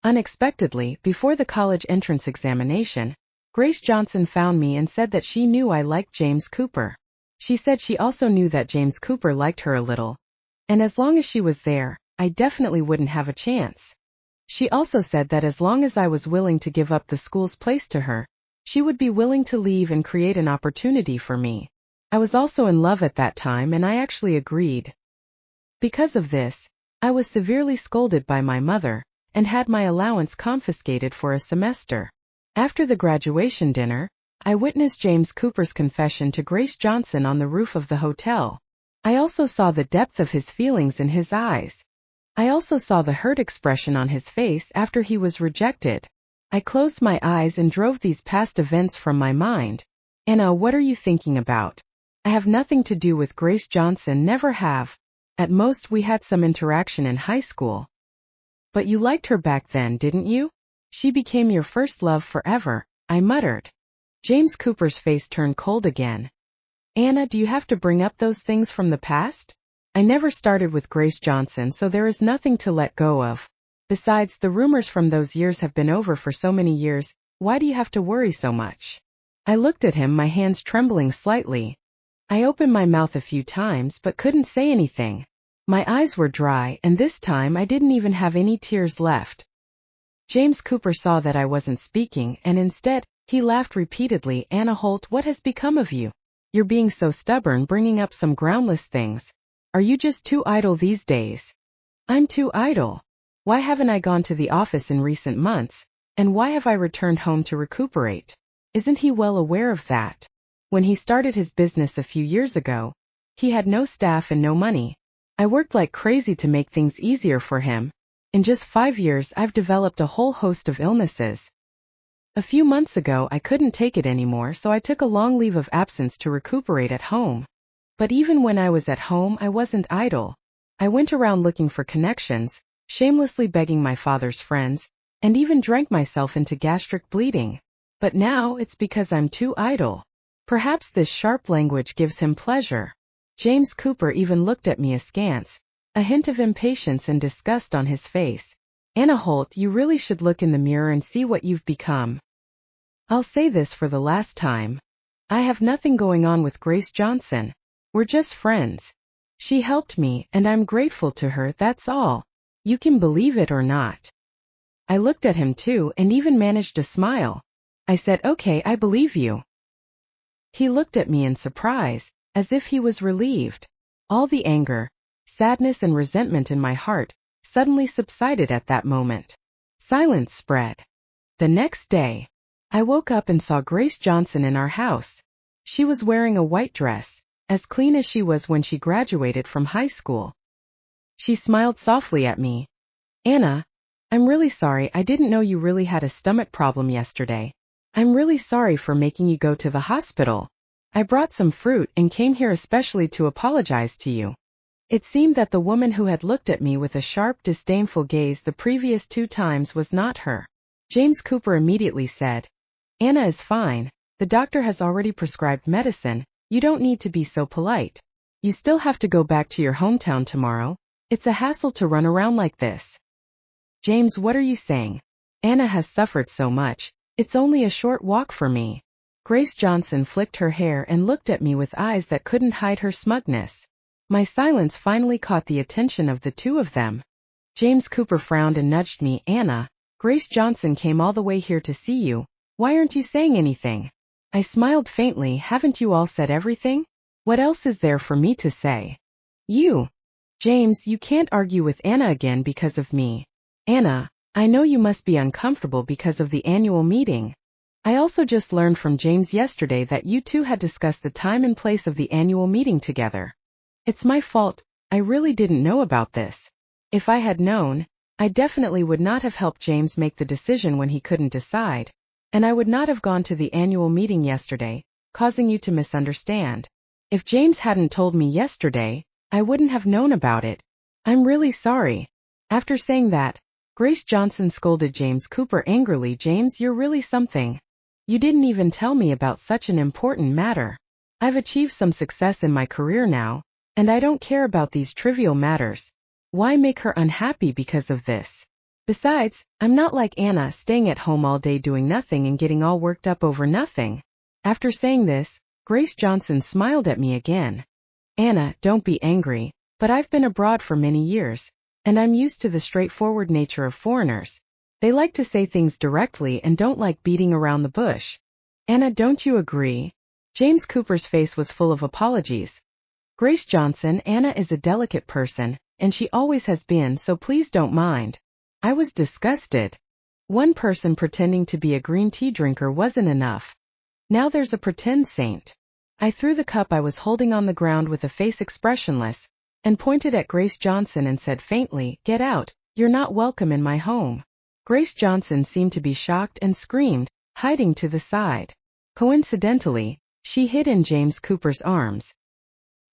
Unexpectedly, before the college entrance examination, Grace Johnson found me and said that she knew I liked James Cooper. She said she also knew that James Cooper liked her a little, and as long as she was there, I definitely wouldn't have a chance. She also said that as long as I was willing to give up the school's place to her, she would be willing to leave and create an opportunity for me. I was also in love at that time and I actually agreed. Because of this, I was severely scolded by my mother, and had my allowance confiscated for a semester. After the graduation dinner, I witnessed James Cooper's confession to Grace Johnson on the roof of the hotel. I also saw the depth of his feelings in his eyes. I also saw the hurt expression on his face after he was rejected. I closed my eyes and drove these past events from my mind. Anna, what are you thinking about? I have nothing to do with Grace Johnson, never have. At most we had some interaction in high school. But you liked her back then, didn't you? She became your first love forever, I muttered. James Cooper's face turned cold again. Anna, do you have to bring up those things from the past? I never started with Grace Johnson, so there is nothing to let go of. Besides, the rumors from those years have been over for so many years, why do you have to worry so much? I looked at him, my hands trembling slightly. I opened my mouth a few times but couldn't say anything. My eyes were dry, and this time I didn't even have any tears left. James Cooper saw that I wasn't speaking, and instead, he laughed repeatedly. Anna Holt, what has become of you? You're being so stubborn, bringing up some groundless things. Are you just too idle these days? I'm too idle. Why haven't I gone to the office in recent months, and why have I returned home to recuperate? Isn't he well aware of that? When he started his business a few years ago, he had no staff and no money. I worked like crazy to make things easier for him. In just 5 years, I've developed a whole host of illnesses. A few months ago, I couldn't take it anymore, so I took a long leave of absence to recuperate at home. But even when I was at home, I wasn't idle. I went around looking for connections, shamelessly begging my father's friends, and even drank myself into gastric bleeding. But now it's because I'm too idle. Perhaps this sharp language gives him pleasure. James Cooper even looked at me askance, a hint of impatience and disgust on his face. Anna Holt, you really should look in the mirror and see what you've become. I'll say this for the last time. I have nothing going on with Grace Johnson. We're just friends. She helped me, and I'm grateful to her, that's all. You can believe it or not. I looked at him too, and even managed a smile. I said, okay, I believe you. He looked at me in surprise, as if he was relieved. All the anger, sadness and resentment in my heart suddenly subsided at that moment. Silence spread. The next day, I woke up and saw Grace Johnson in our house. She was wearing a white dress, as clean as she was when she graduated from high school. She smiled softly at me. Anna, I'm really sorry, I didn't know you really had a stomach problem yesterday. I'm really sorry for making you go to the hospital. I brought some fruit and came here especially to apologize to you. It seemed that the woman who had looked at me with a sharp, disdainful gaze the previous 2 times was not her. James Cooper immediately said, Anna is fine. The doctor has already prescribed medicine. You don't need to be so polite. You still have to go back to your hometown tomorrow. It's a hassle to run around like this. James, what are you saying? Anna has suffered so much. It's only a short walk for me. Grace Johnson flicked her hair and looked at me with eyes that couldn't hide her smugness. My silence finally caught the attention of the two of them. James Cooper frowned and nudged me. Anna, Grace Johnson came all the way here to see you. Why aren't you saying anything? I smiled faintly. Haven't you all said everything? What else is there for me to say? James, you can't argue with Anna again because of me. Anna, I know you must be uncomfortable because of the annual meeting. I also just learned from James yesterday that you two had discussed the time and place of the annual meeting together. It's my fault, I really didn't know about this. If I had known, I definitely would not have helped James make the decision when he couldn't decide, and I would not have gone to the annual meeting yesterday, causing you to misunderstand. If James hadn't told me yesterday, I wouldn't have known about it. I'm really sorry. After saying that, Grace Johnson scolded James Cooper angrily. James, you're really something. You didn't even tell me about such an important matter. I've achieved some success in my career now, and I don't care about these trivial matters. Why make her unhappy because of this? Besides, I'm not like Anna, staying at home all day doing nothing and getting all worked up over nothing. After saying this, Grace Johnson smiled at me again. Anna, don't be angry, but I've been abroad for many years, and I'm used to the straightforward nature of foreigners. They like to say things directly and don't like beating around the bush. Anna, don't you agree? James Cooper's face was full of apologies. Grace Johnson, Anna is a delicate person, and she always has been, so please don't mind. I was disgusted. One person pretending to be a green tea drinker wasn't enough. Now there's a pretend saint. I threw the cup I was holding on the ground with a face expressionless, and pointed at Grace Johnson and said faintly, "Get out, you're not welcome in my home." Grace Johnson seemed to be shocked and screamed, hiding to the side. Coincidentally, she hid in James Cooper's arms.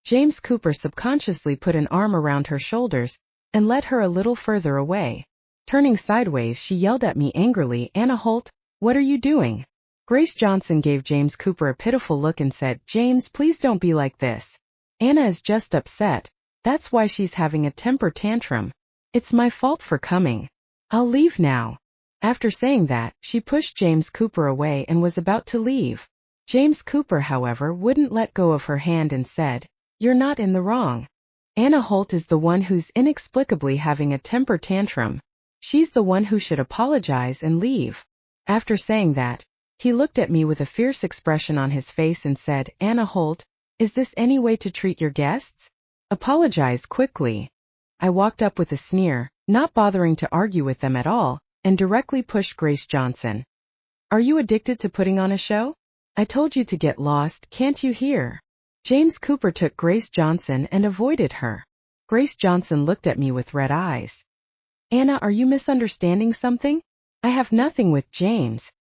James Cooper subconsciously put an arm around her shoulders and led her a little further away. Turning sideways, she yelled at me angrily, "Anna Holt, what are you doing?" Grace Johnson gave James Cooper a pitiful look and said, "James, please don't be like this. Anna is just upset. That's why she's having a temper tantrum. It's my fault for coming. I'll leave now." After saying that, she pushed James Cooper away and was about to leave. James Cooper, however, wouldn't let go of her hand and said, "You're not in the wrong. Anna Holt is the one who's inexplicably having a temper tantrum. She's the one who should apologize and leave." After saying that, he looked at me with a fierce expression on his face and said, "Anna Holt, is this any way to treat your guests? Apologize quickly." I walked up with a sneer, not bothering to argue with them at all, and directly pushed Grace Johnson. "Are you addicted to putting on a show? I told you to get lost, can't you hear?" James Cooper took Grace Johnson and avoided her. Grace Johnson looked at me with red eyes. "Anna, are you misunderstanding something? I have nothing with James.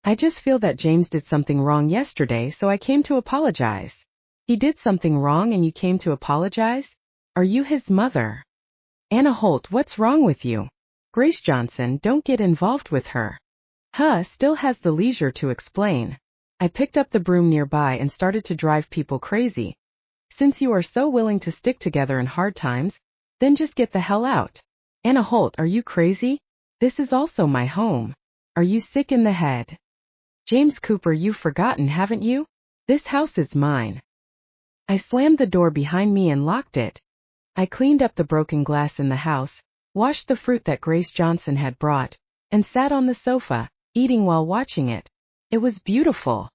I just feel that James did something wrong yesterday, so I came to apologize." "He did something wrong and you came to apologize? Are you his mother?" "Anna Holt, what's wrong with you? Grace Johnson, don't get involved with her." Still has the leisure to explain. I picked up the broom nearby and started to drive people crazy. "Since you are so willing to stick together in hard times, then just get the hell out. Anna Holt, are you crazy? This is also my home. Are you sick in the head? James Cooper, you've forgotten, haven't you? This house is mine." I slammed the door behind me and locked it. I cleaned up the broken glass in the house, washed the fruit that Grace Johnson had brought, and sat on the sofa, eating while watching it. It was beautiful.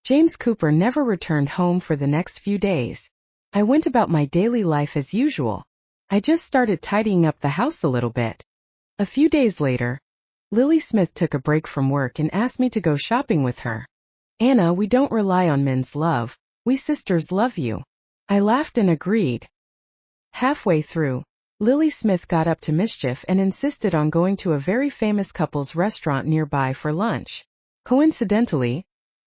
James Cooper never returned home for the next few days. I went about my daily life as usual. I just started tidying up the house a little bit. A few days later, Lily Smith took a break from work and asked me to go shopping with her. "Anna, we don't rely on men's love. We sisters love you." I laughed and agreed. Halfway through, Lily Smith got up to mischief and insisted on going to a very famous couple's restaurant nearby for lunch. Coincidentally,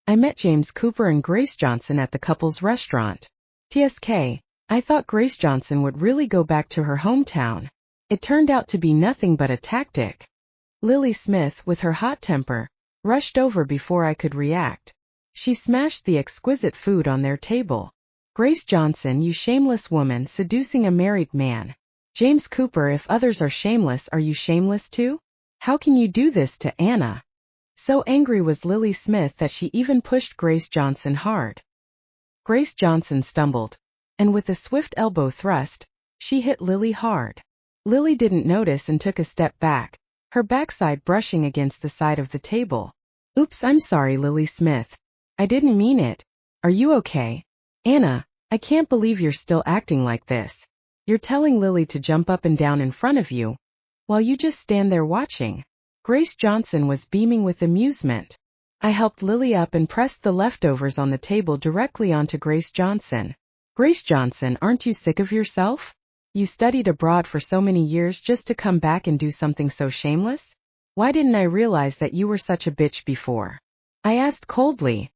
I met James Cooper and Grace Johnson at the couple's restaurant. TSK, I thought Grace Johnson would really go back to her hometown. It turned out to be nothing but a tactic. Lily Smith, with her hot temper, rushed over before I could react. She smashed the exquisite food on their table. "Grace Johnson, you shameless woman, seducing a married man. James Cooper, if others are shameless, are you shameless too? How can you do this to Anna?" So angry was Lily Smith that she even pushed Grace Johnson hard. Grace Johnson stumbled, and with a swift elbow thrust, she hit Lily hard. Lily didn't notice and took a step back, her backside brushing against the side of the table. "Oops, I'm sorry, Lily Smith. I didn't mean it. Are you okay?" "Anna, I can't believe you're still acting like this. You're telling Lily to jump up and down in front of you, while you just stand there watching. Grace Johnson was beaming with amusement. I helped Lily up and pressed the leftovers on the table directly onto Grace Johnson. Grace Johnson, aren't you sick of yourself? You studied abroad for so many years just to come back and do something so shameless? Why didn't I realize that you were such a bitch before? I asked coldly.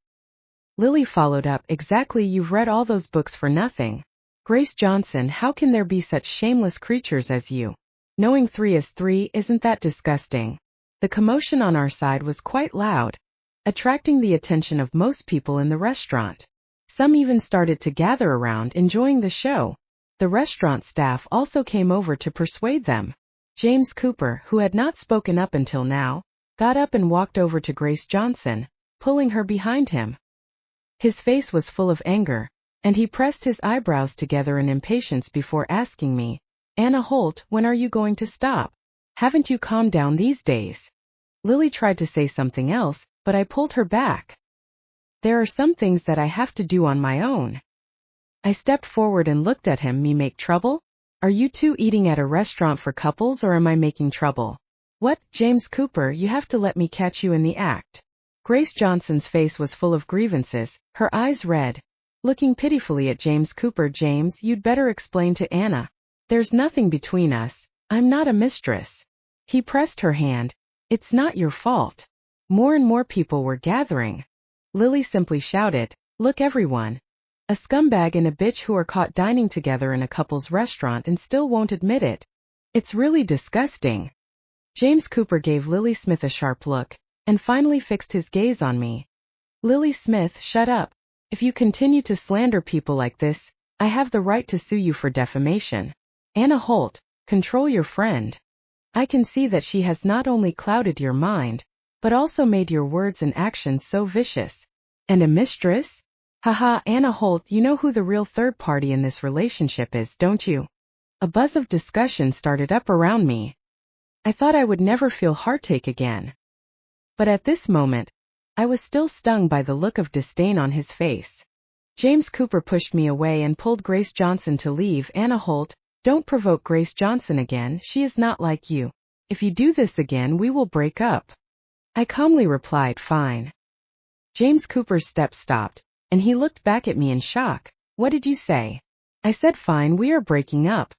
Lily followed up, exactly, you've read all those books for nothing. Grace Johnson, how can there be such shameless creatures as you? Knowing 3 is 3, isn't that disgusting? The commotion on our side was quite loud, attracting the attention of most people in the restaurant. Some even started to gather around, enjoying the show. The restaurant staff also came over to persuade them. James Cooper, who had not spoken up until now, got up and walked over to Grace Johnson, pulling her behind him. His face was full of anger, and he pressed his eyebrows together in impatience before asking me, Anna Holt, when are you going to stop? Haven't you calmed down these days? Lily tried to say something else, but I pulled her back. There are some things that I have to do on my own. I stepped forward and looked at him. Me make trouble? Are you two eating at a restaurant for couples, or am I making trouble? What, James Cooper, you have to let me catch you in the act. Grace Johnson's face was full of grievances, her eyes red. Looking pitifully at James Cooper, James, you'd better explain to Anna. There's nothing between us. I'm not a mistress. He pressed her hand. It's not your fault. More and more people were gathering. Lily simply shouted, look everyone. A scumbag and a bitch who are caught dining together in a couple's restaurant and still won't admit it. It's really disgusting. James Cooper gave Lily Smith a sharp look, and finally fixed his gaze on me. Lily Smith, shut up. If you continue to slander people like this, I have the right to sue you for defamation. Anna Holt, control your friend. I can see that she has not only clouded your mind, but also made your words and actions so vicious. And a mistress? Haha, Anna Holt, you know who the real third party in this relationship is, don't you? A buzz of discussion started up around me. I thought I would never feel heartache again. But at this moment, I was still stung by the look of disdain on his face. James Cooper pushed me away and pulled Grace Johnson to leave. Anna Holt, don't provoke Grace Johnson again, she is not like you. If you do this again, we will break up. I calmly replied, fine. James Cooper's steps stopped, and he looked back at me in shock. What did you say? I said, fine, we are breaking up.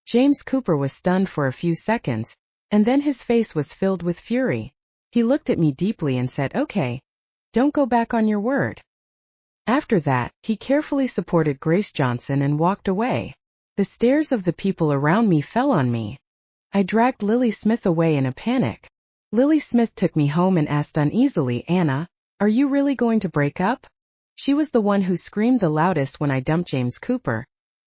James Cooper was stunned for a few seconds, and then his face was filled with fury. He looked at me deeply and said, okay. Don't go back on your word. After that, he carefully supported Grace Johnson and walked away. The stares of the people around me fell on me. I dragged Lily Smith away in a panic. Lily Smith took me home and asked uneasily, Anna, are you really going to break up? She was the one who screamed the loudest when I dumped James Cooper.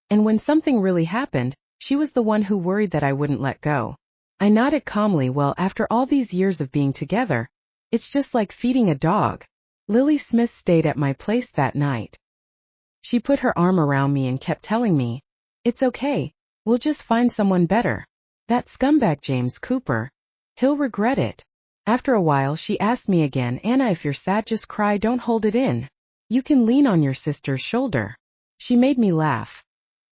And when something really happened, she was the one who worried that I wouldn't let go. I nodded calmly. Well, after all these years of being together, it's just like feeding a dog. Lily Smith stayed at my place that night. She put her arm around me and kept telling me, it's okay, we'll just find someone better. That scumbag James Cooper, he'll regret it. After a while she asked me again, Anna, if you're sad, just cry, don't hold it in. You can lean on your sister's shoulder. She made me laugh.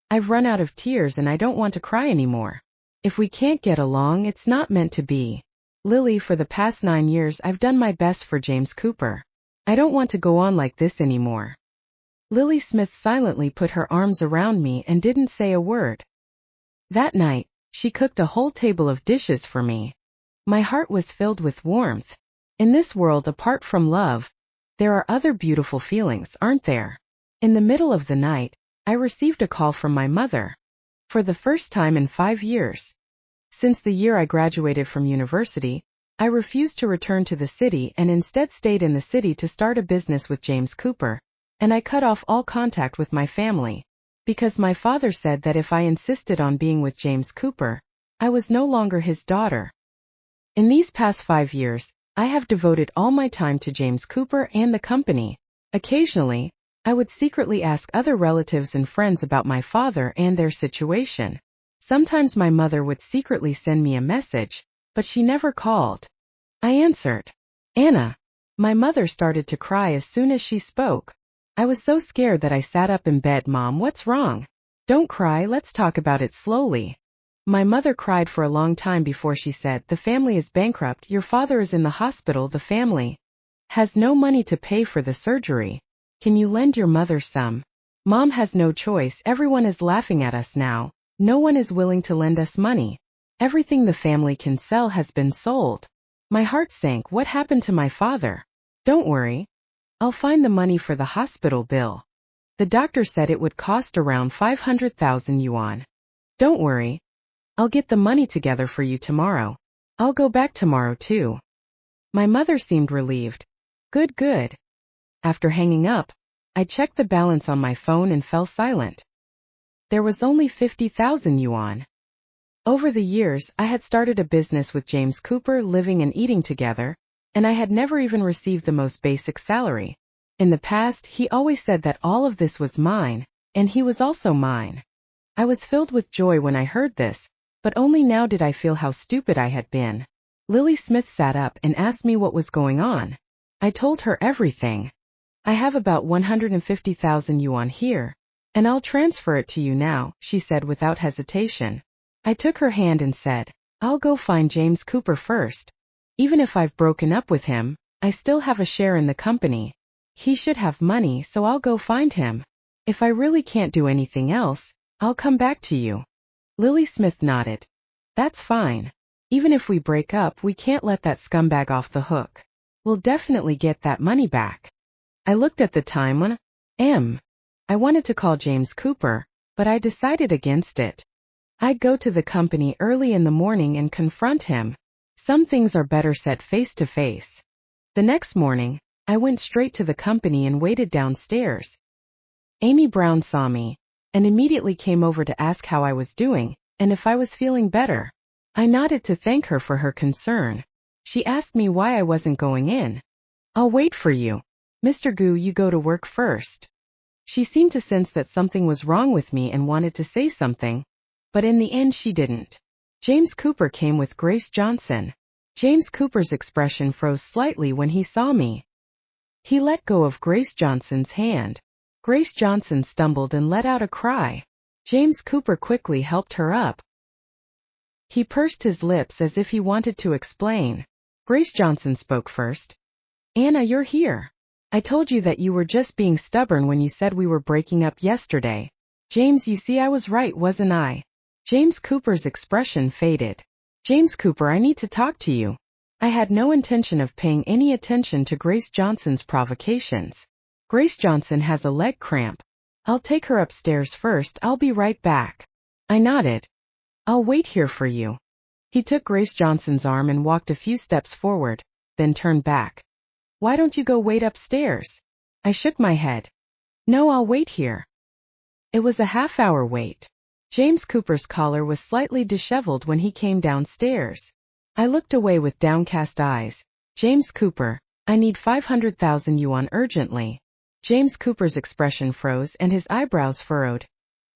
I've run out of tears and I don't want to cry anymore. If we can't get along, it's not meant to be. Lily, for the past 9 years I've done my best for James Cooper. I don't want to go on like this anymore. Lily Smith silently put her arms around me and didn't say a word. That night, she cooked a whole table of dishes for me. My heart was filled with warmth. In this world apart from love, there are other beautiful feelings, aren't there? In the middle of the night, I received a call from my mother. For the first time in 5 years. Since the year I graduated from university, I refused to return to the city and instead stayed in the city to start a business with James Cooper, and I cut off all contact with my family, because my father said that if I insisted on being with James Cooper, I was no longer his daughter. In these past 5 years, I have devoted all my time to James Cooper and the company. Occasionally, I would secretly ask other relatives and friends about my father and their situation. Sometimes my mother would secretly send me a message, but she never called. I answered. Anna. My mother started to cry as soon as she spoke. I was so scared that I sat up in bed. Mom, what's wrong? Don't cry, let's talk about it slowly. My mother cried for a long time before she said, the family is bankrupt, your father is in the hospital, the family has no money to pay for the surgery. Can you lend your mother some? Mom has no choice, everyone is laughing at us now. No one is willing to lend us money. Everything the family can sell has been sold. My heart sank. What happened to my father? Don't worry. I'll find the money for the hospital bill. The doctor said it would cost around 500,000 yuan. Don't worry. I'll get the money together for you tomorrow. I'll go back tomorrow too. My mother seemed relieved. Good, good. After hanging up, I checked the balance on my phone and fell silent. There was only 50,000 yuan. Over the years, I had started a business with James Cooper, living and eating together, and I had never even received the most basic salary. In the past, he always said that all of this was mine, and he was also mine. I was filled with joy when I heard this, but only now did I feel how stupid I had been. Lily Smith sat up and asked me what was going on. I told her everything. I have about 150,000 yuan here, and I'll transfer it to you now, she said without hesitation. I took her hand and said, I'll go find James Cooper first. Even if I've broken up with him, I still have a share in the company. He should have money, so I'll go find him. If I really can't do anything else, I'll come back to you. Lily Smith nodded. That's fine. Even if we break up, we can't let that scumbag off the hook. We'll definitely get that money back. I looked at the time. I wanted to call James Cooper, but I decided against it. I'd go to the company early in the morning and confront him. Some things are better said face to face. The next morning, I went straight to the company and waited downstairs. Amy Brown saw me, and immediately came over to ask how I was doing, and if I was feeling better. I nodded to thank her for her concern. She asked me why I wasn't going in. I'll wait for you. Mr. Gu, you go to work first. She seemed to sense that something was wrong with me and wanted to say something, but in the end she didn't. James Cooper came with Grace Johnson. James Cooper's expression froze slightly when he saw me. He let go of Grace Johnson's hand. Grace Johnson stumbled and let out a cry. James Cooper quickly helped her up. He pursed his lips as if he wanted to explain. Grace Johnson spoke first. Anna, you're here. I told you that you were just being stubborn when you said we were breaking up yesterday. James, you see I was right, wasn't I? James Cooper's expression faded. James Cooper, I need to talk to you. I had no intention of paying any attention to Grace Johnson's provocations. Grace Johnson has a leg cramp. I'll take her upstairs first, I'll be right back. I nodded. I'll wait here for you. He took Grace Johnson's arm and walked a few steps forward, then turned back. Why don't you go wait upstairs? I shook my head. No, I'll wait here. It was a half-hour wait. James Cooper's collar was slightly disheveled when he came downstairs. I looked away with downcast eyes. James Cooper, I need 500,000 yuan urgently. James Cooper's expression froze and his eyebrows furrowed.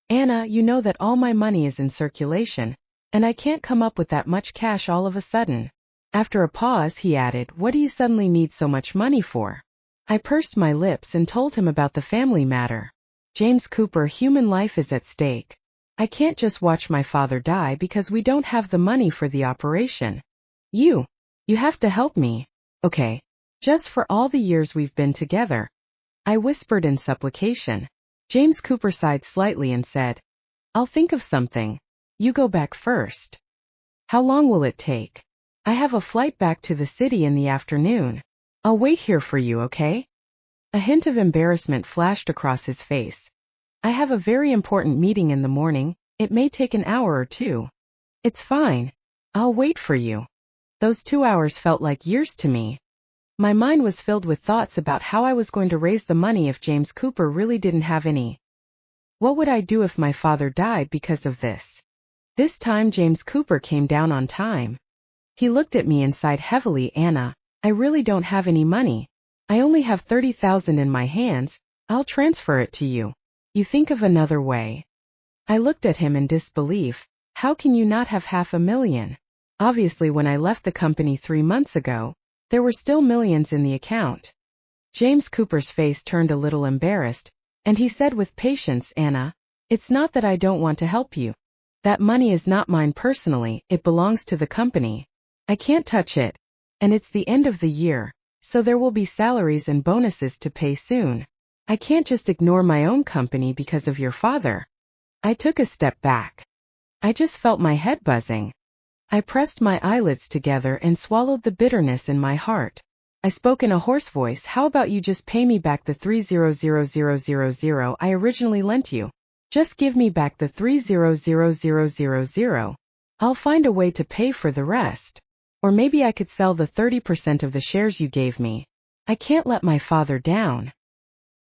Anna, you know that all my money is in circulation, and I can't come up with that much cash all of a sudden. After a pause, he added, what do you suddenly need so much money for? I pursed my lips and told him about the family matter. James Cooper, human life is at stake. I can't just watch my father die because we don't have the money for the operation. You have to help me. Okay. Just for all the years we've been together. I whispered in supplication. James Cooper sighed slightly and said, I'll think of something. You go back first. How long will it take? I have a flight back to the city in the afternoon. I'll wait here for you, okay? A hint of embarrassment flashed across his face. I have a very important meeting in the morning, it may take an hour or two. It's fine. I'll wait for you. Those 2 hours felt like years to me. My mind was filled with thoughts about how I was going to raise the money if James Cooper really didn't have any. What would I do if my father died because of this? This time James Cooper came down on time. He looked at me and sighed heavily. Anna, I really don't have any money. I only have 30,000 in my hands, I'll transfer it to you. You think of another way. I looked at him in disbelief. How can you not have 500,000? Obviously when I left the company 3 months ago, there were still millions in the account. James Cooper's face turned a little embarrassed, and he said with patience, Anna, it's not that I don't want to help you. That money is not mine personally, it belongs to the company. I can't touch it. And it's the end of the year, so there will be salaries and bonuses to pay soon. I can't just ignore my own company because of your father. I took a step back. I just felt my head buzzing. I pressed my eyelids together and swallowed the bitterness in my heart. I spoke in a hoarse voice, how about you just pay me back the $300,000 I originally lent you? Just give me back the $300,000. I'll find a way to pay for the rest. Or maybe I could sell the 30% of the shares you gave me. I can't let my father down.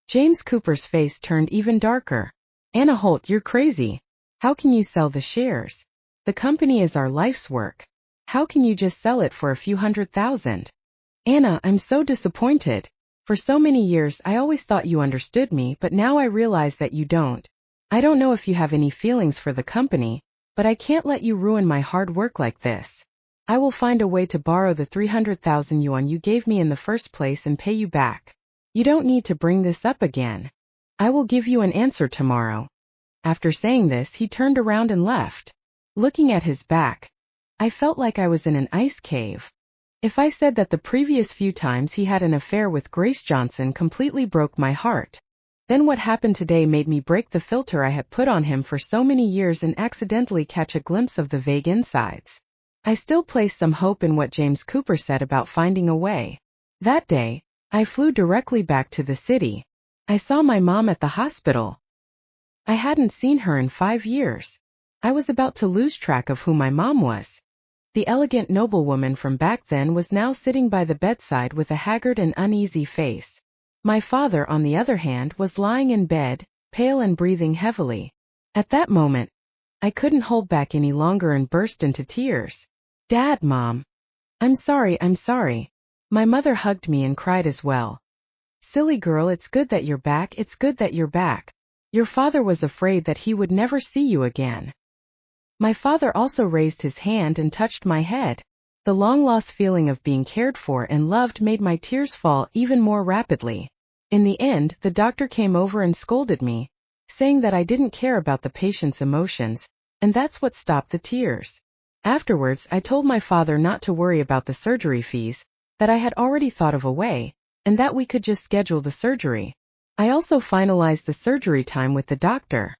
James Cooper's face turned even darker. Anna Holt, you're crazy. How can you sell the shares? The company is our life's work. How can you just sell it for a few $100,000? Anna, I'm so disappointed. For so many years I always thought you understood me, but now I realize that you don't. I don't know if you have any feelings for the company, but I can't let you ruin my hard work like this. I will find a way to borrow the 300,000 yuan you gave me in the first place and pay you back. You don't need to bring this up again. I will give you an answer tomorrow. After saying this, he turned around and left. Looking at his back, I felt like I was in an ice cave. If I said that the previous few times he had an affair with Grace Johnson completely broke my heart, then what happened today made me break the filter I had put on him for so many years and accidentally catch a glimpse of the vague insides. I still placed some hope in what James Cooper said about finding a way. That day, I flew directly back to the city. I saw my mom at the hospital. I hadn't seen her in 5 years. I was about to lose track of who my mom was. The elegant noblewoman from back then was now sitting by the bedside with a haggard and uneasy face. My father, on the other hand, was lying in bed, pale and breathing heavily. At that moment, I couldn't hold back any longer and burst into tears. Dad, Mom. I'm sorry. My mother hugged me and cried as well. Silly girl, it's good that you're back, it's good that you're back. Your father was afraid that he would never see you again. My father also raised his hand and touched my head. The long-lost feeling of being cared for and loved made my tears fall even more rapidly. In the end, the doctor came over and scolded me, saying that I didn't care about the patient's emotions, and that's what stopped the tears. Afterwards, I told my father not to worry about the surgery fees, that I had already thought of a way, and that we could just schedule the surgery. I also finalized the surgery time with the doctor.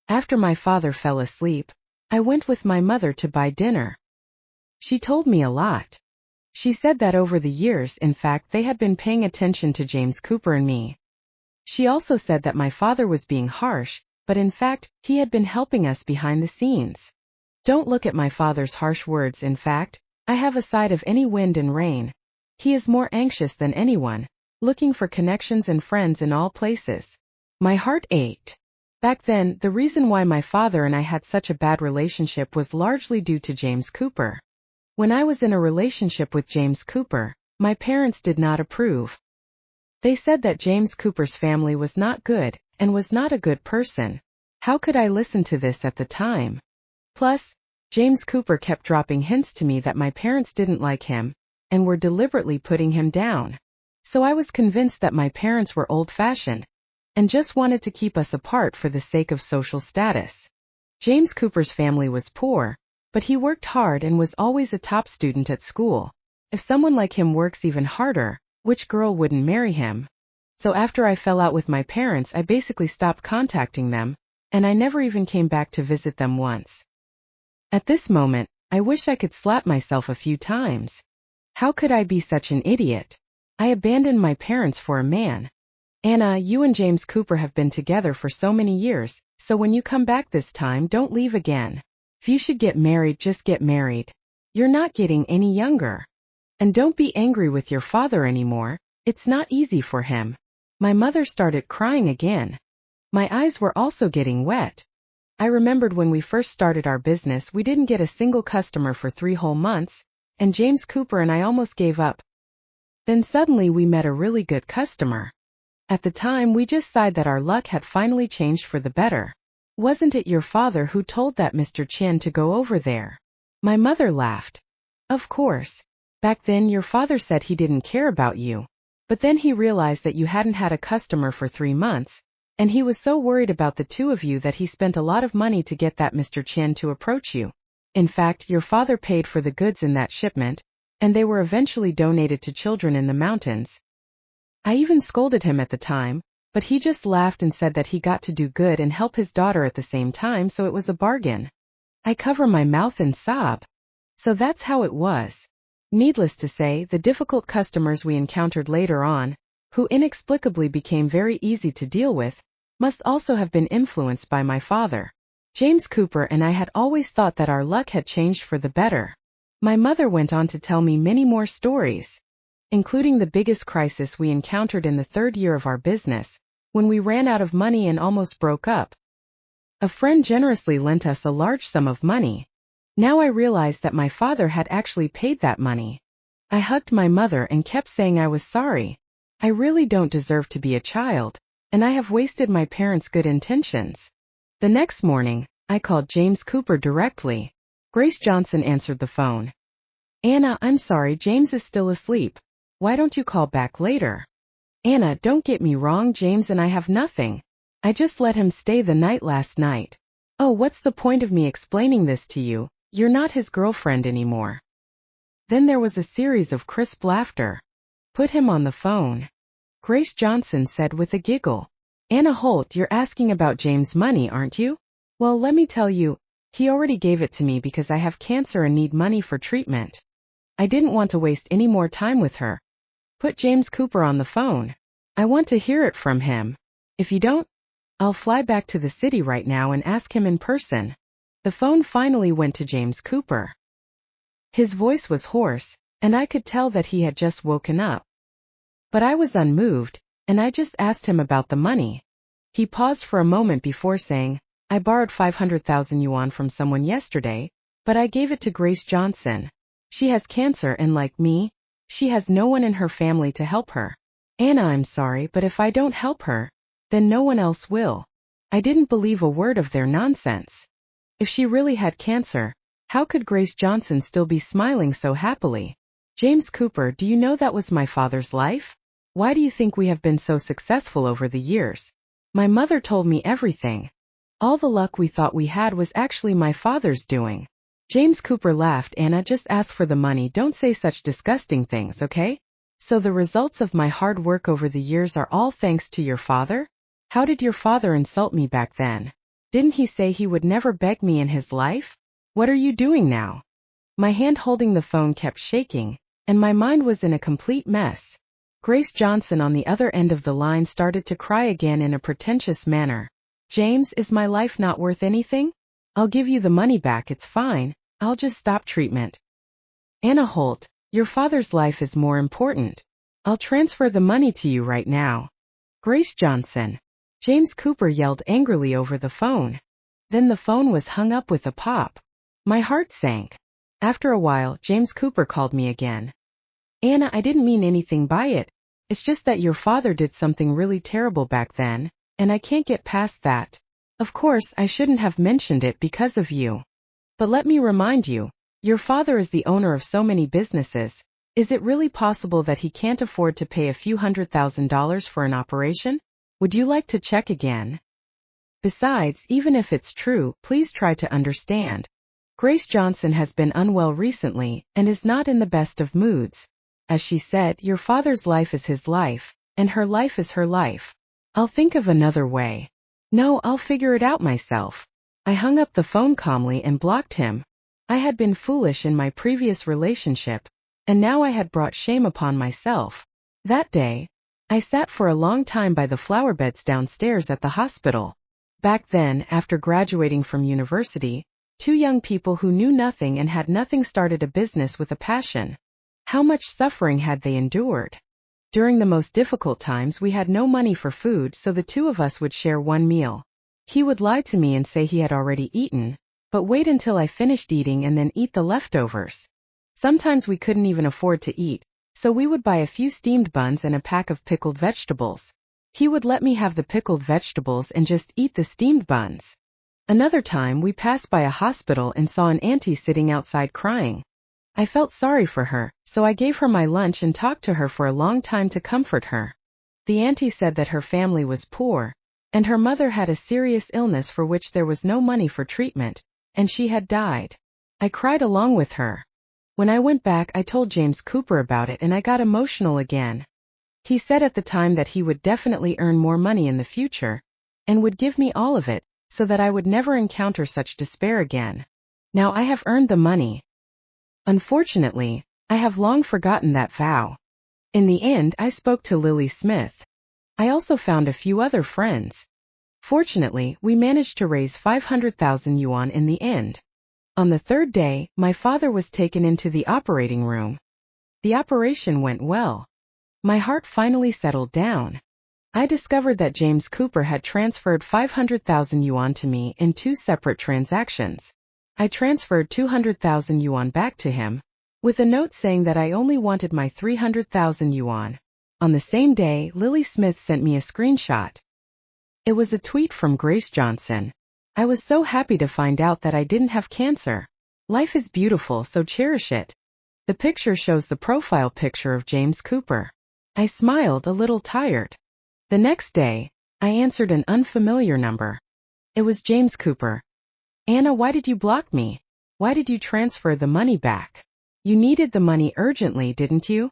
After my father fell asleep, I went with my mother to buy dinner. She told me a lot. She said that over the years, in fact, they had been paying attention to James Cooper and me. She also said that my father was being harsh, but in fact, he had been helping us behind the scenes. Don't look at my father's harsh words, in fact, I have a side of any wind and rain. He is more anxious than anyone, looking for connections and friends in all places. My heart ached. Back then, the reason why my father and I had such a bad relationship was largely due to James Cooper. When I was in a relationship with James Cooper, my parents did not approve. They said that James Cooper's family was not good, and was not a good person. How could I listen to this at the time? Plus, James Cooper kept dropping hints to me that my parents didn't like him, and were deliberately putting him down. So I was convinced that my parents were old-fashioned, and just wanted to keep us apart for the sake of social status. James Cooper's family was poor, but he worked hard and was always a top student at school. If someone like him works even harder, which girl wouldn't marry him? So after I fell out with my parents, I basically stopped contacting them, and I never even came back to visit them once. At this moment, I wish I could slap myself a few times. How could I be such an idiot? I abandoned my parents for a man. Anna, you and James Cooper have been together for so many years, so when you come back this time, don't leave again. If you should get married, just get married. You're not getting any younger. And don't be angry with your father anymore, it's not easy for him. My mother started crying again. My eyes were also getting wet. I remembered when we first started our business, we didn't get a single customer for 3 whole months, and James Cooper and I almost gave up. Then suddenly we met a really good customer. At the time, we just sighed that our luck had finally changed for the better. Wasn't it your father who told that Mr. Chin to go over there? My mother laughed. Of course. Back then your father said he didn't care about you. But then he realized that you hadn't had a customer for 3 months, and he was so worried about the two of you that he spent a lot of money to get that Mr. Chin to approach you. In fact, your father paid for the goods in that shipment, and they were eventually donated to children in the mountains. I even scolded him at the time, but he just laughed and said that he got to do good and help his daughter at the same time, so it was a bargain. I cover my mouth and sob. So that's how it was. Needless to say, the difficult customers we encountered later on, who inexplicably became very easy to deal with, must also have been influenced by my father. James Cooper and I had always thought that our luck had changed for the better. My mother went on to tell me many more stories, including the biggest crisis we encountered in the 3rd year of our business, when we ran out of money and almost broke up. A friend generously lent us a large sum of money. Now I realized that my father had actually paid that money. I hugged my mother and kept saying I was sorry. I really don't deserve to be a child, and I have wasted my parents' good intentions. The next morning, I called James Cooper directly. Grace Johnson answered the phone. Anna, I'm sorry, James is still asleep. Why don't you call back later? Anna, don't get me wrong, James and I have nothing. I just let him stay the night last night. Oh, what's the point of me explaining this to you? You're not his girlfriend anymore. Then there was a series of crisp laughter. Put him on the phone. Grace Johnson said with a giggle. Anna Holt, you're asking about James' money, aren't you? Well, let me tell you, he already gave it to me because I have cancer and need money for treatment. I didn't want to waste any more time with her. Put James Cooper on the phone. I want to hear it from him. If you don't, I'll fly back to the city right now and ask him in person. The phone finally went to James Cooper. His voice was hoarse, and I could tell that he had just woken up. But I was unmoved, and I just asked him about the money. He paused for a moment before saying, I borrowed 500,000 yuan from someone yesterday, but I gave it to Grace Johnson. She has cancer and like me, she has no one in her family to help her. Anna, I'm sorry, but if I don't help her, then no one else will. I didn't believe a word of their nonsense. If she really had cancer, how could Grace Johnson still be smiling so happily? James Cooper, do you know that was my father's life? Why do you think we have been so successful over the years? My mother told me everything. All the luck we thought we had was actually my father's doing. James Cooper laughed. Anna, just ask for the money, don't say such disgusting things, okay? So the results of my hard work over the years are all thanks to your father? How did your father insult me back then? Didn't he say he would never beg me in his life? What are you doing now? My hand holding the phone kept shaking, and my mind was in a complete mess. Grace Johnson on the other end of the line started to cry again in a pretentious manner. James, is my life not worth anything? I'll give you the money back, it's fine, I'll just stop treatment. Anna Holt, your father's life is more important. I'll transfer the money to you right now. Grace Johnson. James Cooper yelled angrily over the phone. Then the phone was hung up with a pop. My heart sank. After a while, James Cooper called me again. Anna, I didn't mean anything by it. It's just that your father did something really terrible back then, and I can't get past that. Of course, I shouldn't have mentioned it because of you. But let me remind you, your father is the owner of so many businesses. Is it really possible that he can't afford to pay a few $100,000 for an operation? Would you like to check again? Besides, even if it's true, please try to understand. Grace Johnson has been unwell recently and is not in the best of moods. As she said, your father's life is his life, and her life is her life. I'll think of another way. No, I'll figure it out myself. I hung up the phone calmly and blocked him. I had been foolish in my previous relationship, and now I had brought shame upon myself. That day, I sat for a long time by the flower beds downstairs at the hospital. Back then, after graduating from university, two young people who knew nothing and had nothing started a business with a passion. How much suffering had they endured? During the most difficult times we had no money for food, so the two of us would share one meal. He would lie to me and say he had already eaten, but wait until I finished eating and then eat the leftovers. Sometimes we couldn't even afford to eat, so we would buy a few steamed buns and a pack of pickled vegetables. He would let me have the pickled vegetables and just eat the steamed buns. Another time we passed by a hospital and saw an auntie sitting outside crying. I felt sorry for her, so I gave her my lunch and talked to her for a long time to comfort her. The auntie said that her family was poor, and her mother had a serious illness for which there was no money for treatment, and she had died. I cried along with her. When I went back, I told James Cooper about it and I got emotional again. He said at the time that he would definitely earn more money in the future, and would give me all of it, so that I would never encounter such despair again. Now I have earned the money. Unfortunately, I have long forgotten that vow. In the end, I spoke to Lily Smith. I also found a few other friends. Fortunately, we managed to raise 500,000 yuan in the end. On the third day, my father was taken into the operating room. The operation went well. My heart finally settled down. I discovered that James Cooper had transferred 500,000 yuan to me in 2 separate transactions. I transferred 200,000 yuan back to him, with a note saying that I only wanted my 300,000 yuan. On the same day, Lily Smith sent me a screenshot. It was a tweet from Grace Johnson. I was so happy to find out that I didn't have cancer. Life is beautiful, so cherish it. The picture shows the profile picture of James Cooper. I smiled, a little tired. The next day, I answered an unfamiliar number. It was James Cooper. Anna, why did you block me? Why did you transfer the money back? You needed the money urgently, didn't you?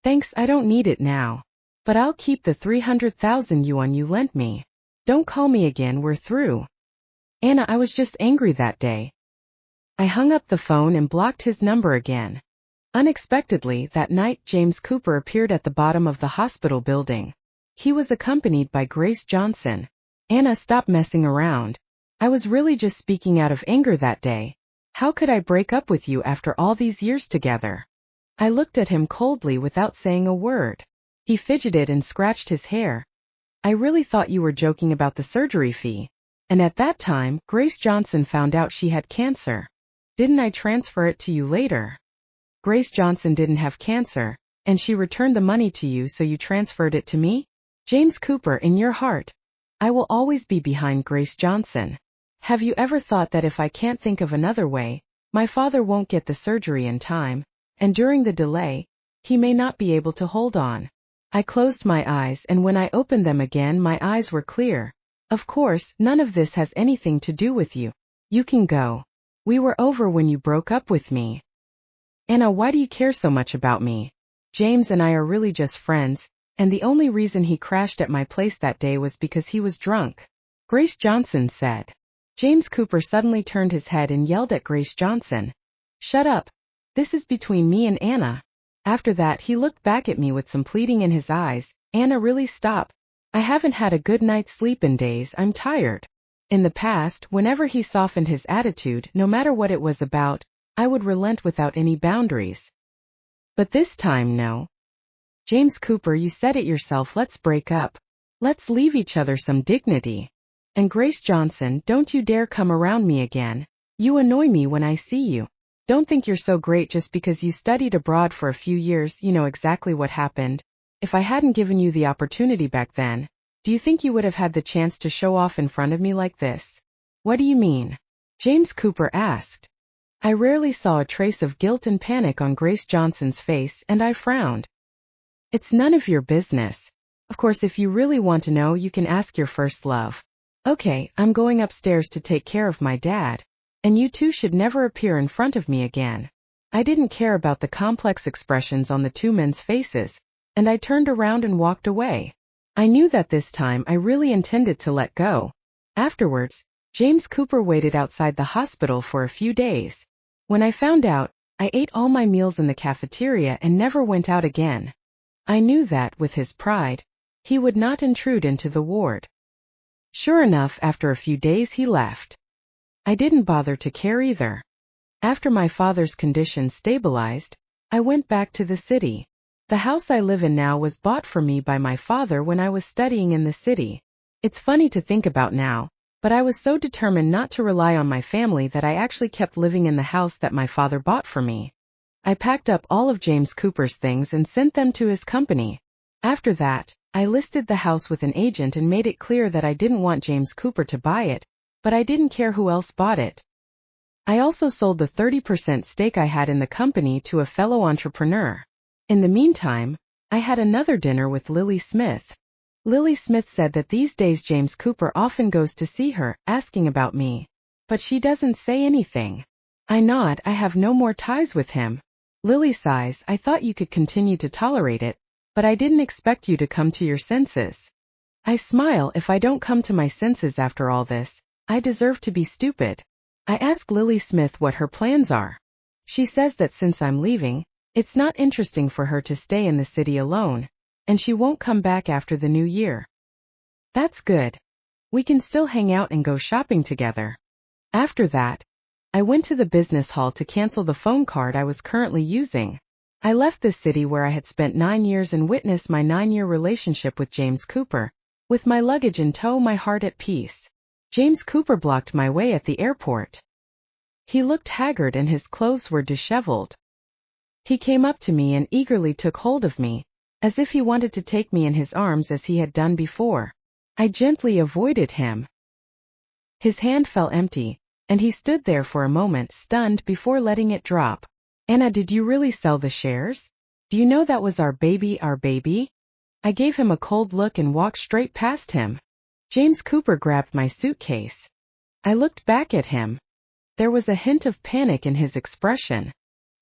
Thanks, I don't need it now. But I'll keep the 300,000 yuan you lent me. Don't call me again, we're through. Anna, I was just angry that day. I hung up the phone and blocked his number again. Unexpectedly, that night, James Cooper appeared at the bottom of the hospital building. He was accompanied by Grace Johnson. Anna, stop messing around. I was really just speaking out of anger that day. How could I break up with you after all these years together? I looked at him coldly without saying a word. He fidgeted and scratched his hair. I really thought you were joking about the surgery fee. And at that time, Grace Johnson found out she had cancer. Didn't I transfer it to you later? Grace Johnson didn't have cancer, and she returned the money to you, so you transferred it to me? James Cooper, in your heart, I will always be behind Grace Johnson. Have you ever thought that if I can't think of another way, my father won't get the surgery in time, and during the delay, he may not be able to hold on? I closed my eyes, and when I opened them again, my eyes were clear. Of course, none of this has anything to do with you. You can go. We were over when you broke up with me. Anna, why do you care so much about me? James and I are really just friends, and the only reason he crashed at my place that day was because he was drunk. Grace Johnson said. James Cooper suddenly turned his head and yelled at Grace Johnson. Shut up. This is between me and Anna. After that, he looked back at me with some pleading in his eyes. Anna, really stop. I haven't had a good night's sleep in days, I'm tired. In the past, whenever he softened his attitude, no matter what it was about, I would relent without any boundaries. But this time, no. James Cooper, you said it yourself, let's break up. Let's leave each other some dignity. And Grace Johnson, don't you dare come around me again. You annoy me when I see you. Don't think you're so great just because you studied abroad for a few years, you know exactly what happened. If I hadn't given you the opportunity back then, do you think you would have had the chance to show off in front of me like this? What do you mean? James Cooper asked. I rarely saw a trace of guilt and panic on Grace Johnson's face, and I frowned. It's none of your business. Of course, if you really want to know, you can ask your first love. Okay, I'm going upstairs to take care of my dad. And you two should never appear in front of me again. I didn't care about the complex expressions on the two men's faces, and I turned around and walked away. I knew that this time I really intended to let go. Afterwards, James Cooper waited outside the hospital for a few days. When I found out, I ate all my meals in the cafeteria and never went out again. I knew that, with his pride, he would not intrude into the ward. Sure enough, after a few days he left. I didn't bother to care either. After my father's condition stabilized, I went back to the city. The house I live in now was bought for me by my father when I was studying in the city. It's funny to think about now, but I was so determined not to rely on my family that I actually kept living in the house that my father bought for me. I packed up all of James Cooper's things and sent them to his company. After that, I listed the house with an agent and made it clear that I didn't want James Cooper to buy it, but I didn't care who else bought it. I also sold the 30% stake I had in the company to a fellow entrepreneur. In the meantime, I had another dinner with Lily Smith. Lily Smith said that these days James Cooper often goes to see her, asking about me. But she doesn't say anything. I nod, I have no more ties with him. Lily sighs, I thought you could continue to tolerate it, but I didn't expect you to come to your senses. I smile, if I don't come to my senses after all this, I deserve to be stupid. I ask Lily Smith what her plans are. She says that since I'm leaving, it's not interesting for her to stay in the city alone, and she won't come back after the new year. That's good. We can still hang out and go shopping together. After that, I went to the business hall to cancel the phone card I was currently using. I left the city where I had spent 9 years and witnessed my 9-year relationship with James Cooper, with my luggage in tow, my heart at peace. James Cooper blocked my way at the airport. He looked haggard and his clothes were disheveled. He came up to me and eagerly took hold of me, as if he wanted to take me in his arms as he had done before. I gently avoided him. His hand fell empty, and he stood there for a moment stunned before letting it drop. Anna, did you really sell the shares? Do you know that was our baby? I gave him a cold look and walked straight past him. James Cooper grabbed my suitcase. I looked back at him. There was a hint of panic in his expression.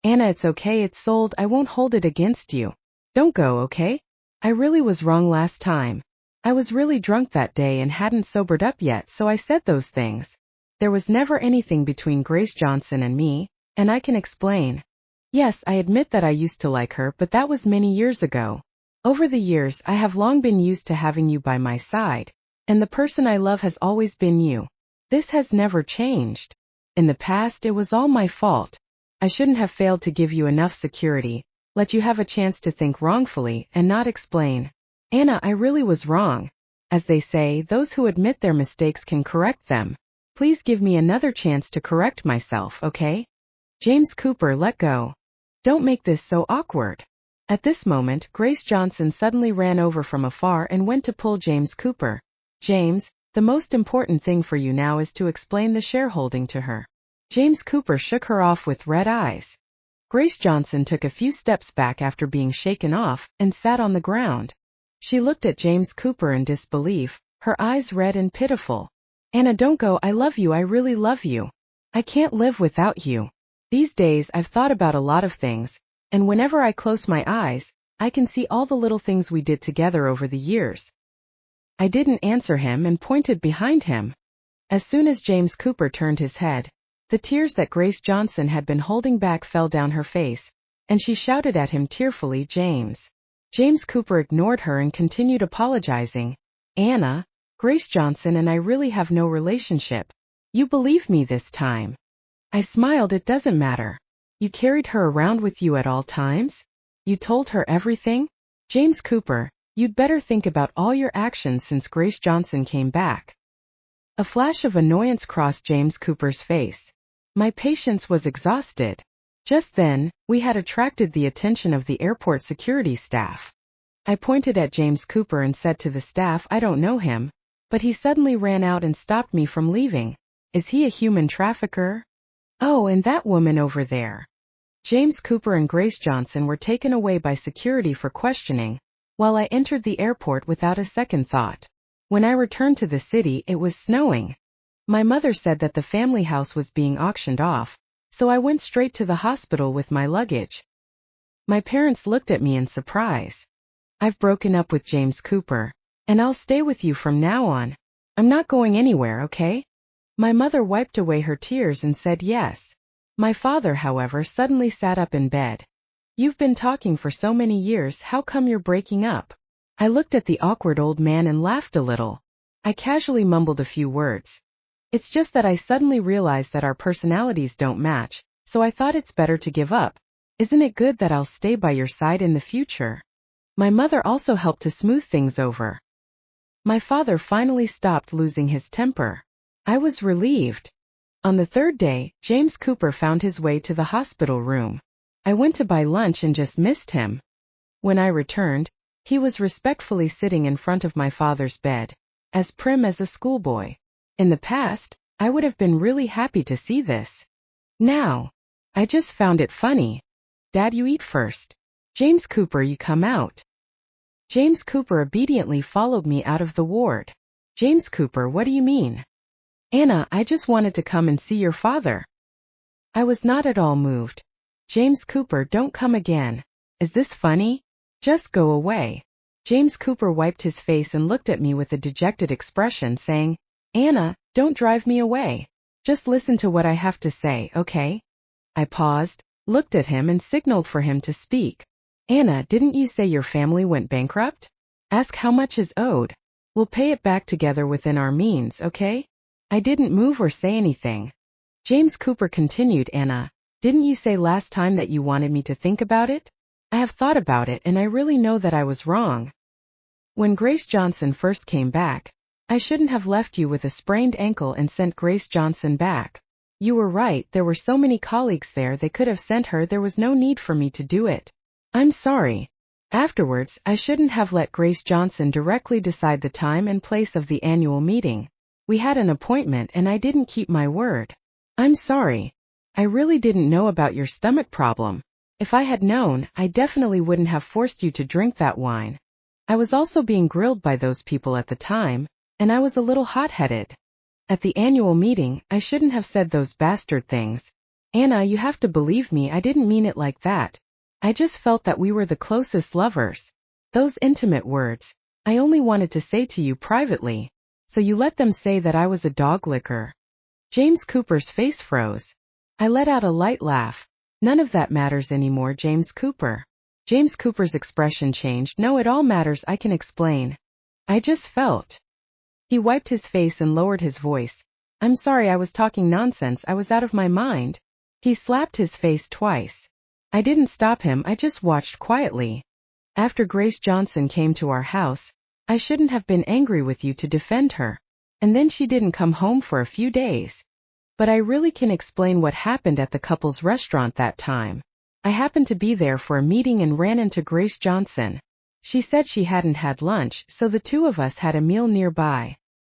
Anna, it's okay, it's sold, I won't hold it against you. Don't go, okay? I really was wrong last time. I was really drunk that day and hadn't sobered up yet, so I said those things. There was never anything between Grace Johnson and me, and I can explain. Yes, I admit that I used to like her, but that was many years ago. Over the years, I have long been used to having you by my side, and the person I love has always been you. This has never changed. In the past, it was all my fault. I shouldn't have failed to give you enough security, let you have a chance to think wrongfully, and not explain. Anna, I really was wrong. As they say, those who admit their mistakes can correct them. Please give me another chance to correct myself, okay? James Cooper, let go. Don't make this so awkward. At this moment, Grace Johnson suddenly ran over from afar and went to pull James Cooper. James, the most important thing for you now is to explain the shareholding to her. James Cooper shook her off with red eyes. Grace Johnson took a few steps back after being shaken off and sat on the ground. She looked at James Cooper in disbelief, her eyes red and pitiful. Anna, don't go, I love you, I really love you. I can't live without you. These days I've thought about a lot of things, and whenever I close my eyes, I can see all the little things we did together over the years. I didn't answer him and pointed behind him. As soon as James Cooper turned his head, the tears that Grace Johnson had been holding back fell down her face, and she shouted at him tearfully, James. James Cooper ignored her and continued apologizing. Anna, Grace Johnson and I really have no relationship. You believe me this time. I smiled, it doesn't matter. You carried her around with you at all times? You told her everything? James Cooper, you'd better think about all your actions since Grace Johnson came back. A flash of annoyance crossed James Cooper's face. My patience was exhausted. Just then, we had attracted the attention of the airport security staff. I pointed at James Cooper and said to the staff, I don't know him, but he suddenly ran out and stopped me from leaving. Is he a human trafficker? Oh, and that woman over there. James Cooper and Grace Johnson were taken away by security for questioning, while I entered the airport without a second thought. When I returned to the city, it was snowing. My mother said that the family house was being auctioned off, so I went straight to the hospital with my luggage. My parents looked at me in surprise. I've broken up with James Cooper, and I'll stay with you from now on. I'm not going anywhere, okay? My mother wiped away her tears and said yes. My father, however, suddenly sat up in bed. You've been talking for so many years, how come you're breaking up? I looked at the awkward old man and laughed a little. I casually mumbled a few words. It's just that I suddenly realized that our personalities don't match, so I thought it's better to give up. Isn't it good that I'll stay by your side in the future? My mother also helped to smooth things over. My father finally stopped losing his temper. I was relieved. On the third day, James Cooper found his way to the hospital room. I went to buy lunch and just missed him. When I returned, he was respectfully sitting in front of my father's bed, as prim as a schoolboy. In the past, I would have been really happy to see this. Now. I just found it funny. Dad, you eat first. James Cooper, you come out. James Cooper obediently followed me out of the ward. James Cooper, what do you mean? Anna, I just wanted to come and see your father. I was not at all moved. James Cooper, don't come again. Is this funny? Just go away. James Cooper wiped his face and looked at me with a dejected expression, saying, Anna, don't drive me away. Just listen to what I have to say, okay? I paused, looked at him and signaled for him to speak. Anna, didn't you say your family went bankrupt? Ask how much is owed. We'll pay it back together within our means, okay? I didn't move or say anything. James Cooper continued, Anna, didn't you say last time that you wanted me to think about it? I have thought about it and I really know that I was wrong. When Grace Johnson first came back, I shouldn't have left you with a sprained ankle and sent Grace Johnson back. You were right, there were so many colleagues there they could have sent her, there was no need for me to do it. I'm sorry. Afterwards, I shouldn't have let Grace Johnson directly decide the time and place of the annual meeting. We had an appointment and I didn't keep my word. I'm sorry. I really didn't know about your stomach problem. If I had known, I definitely wouldn't have forced you to drink that wine. I was also being grilled by those people at the time, and I was a little hot-headed. At the annual meeting, I shouldn't have said those bastard things. Anna, you have to believe me, I didn't mean it like that. I just felt that we were the closest lovers. Those intimate words, I only wanted to say to you privately. So you let them say that I was a dog licker. James Cooper's face froze. I let out a light laugh. None of that matters anymore, James Cooper. James Cooper's expression changed. No, it all matters, I can explain. I just felt. He wiped his face and lowered his voice. I'm sorry, I was talking nonsense, I was out of my mind. He slapped his face twice. I didn't stop him, I just watched quietly. After Grace Johnson came to our house, I shouldn't have been angry with you to defend her. And then she didn't come home for a few days. But I really can explain what happened at the couple's restaurant that time. I happened to be there for a meeting and ran into Grace Johnson. She said she hadn't had lunch, so the two of us had a meal nearby.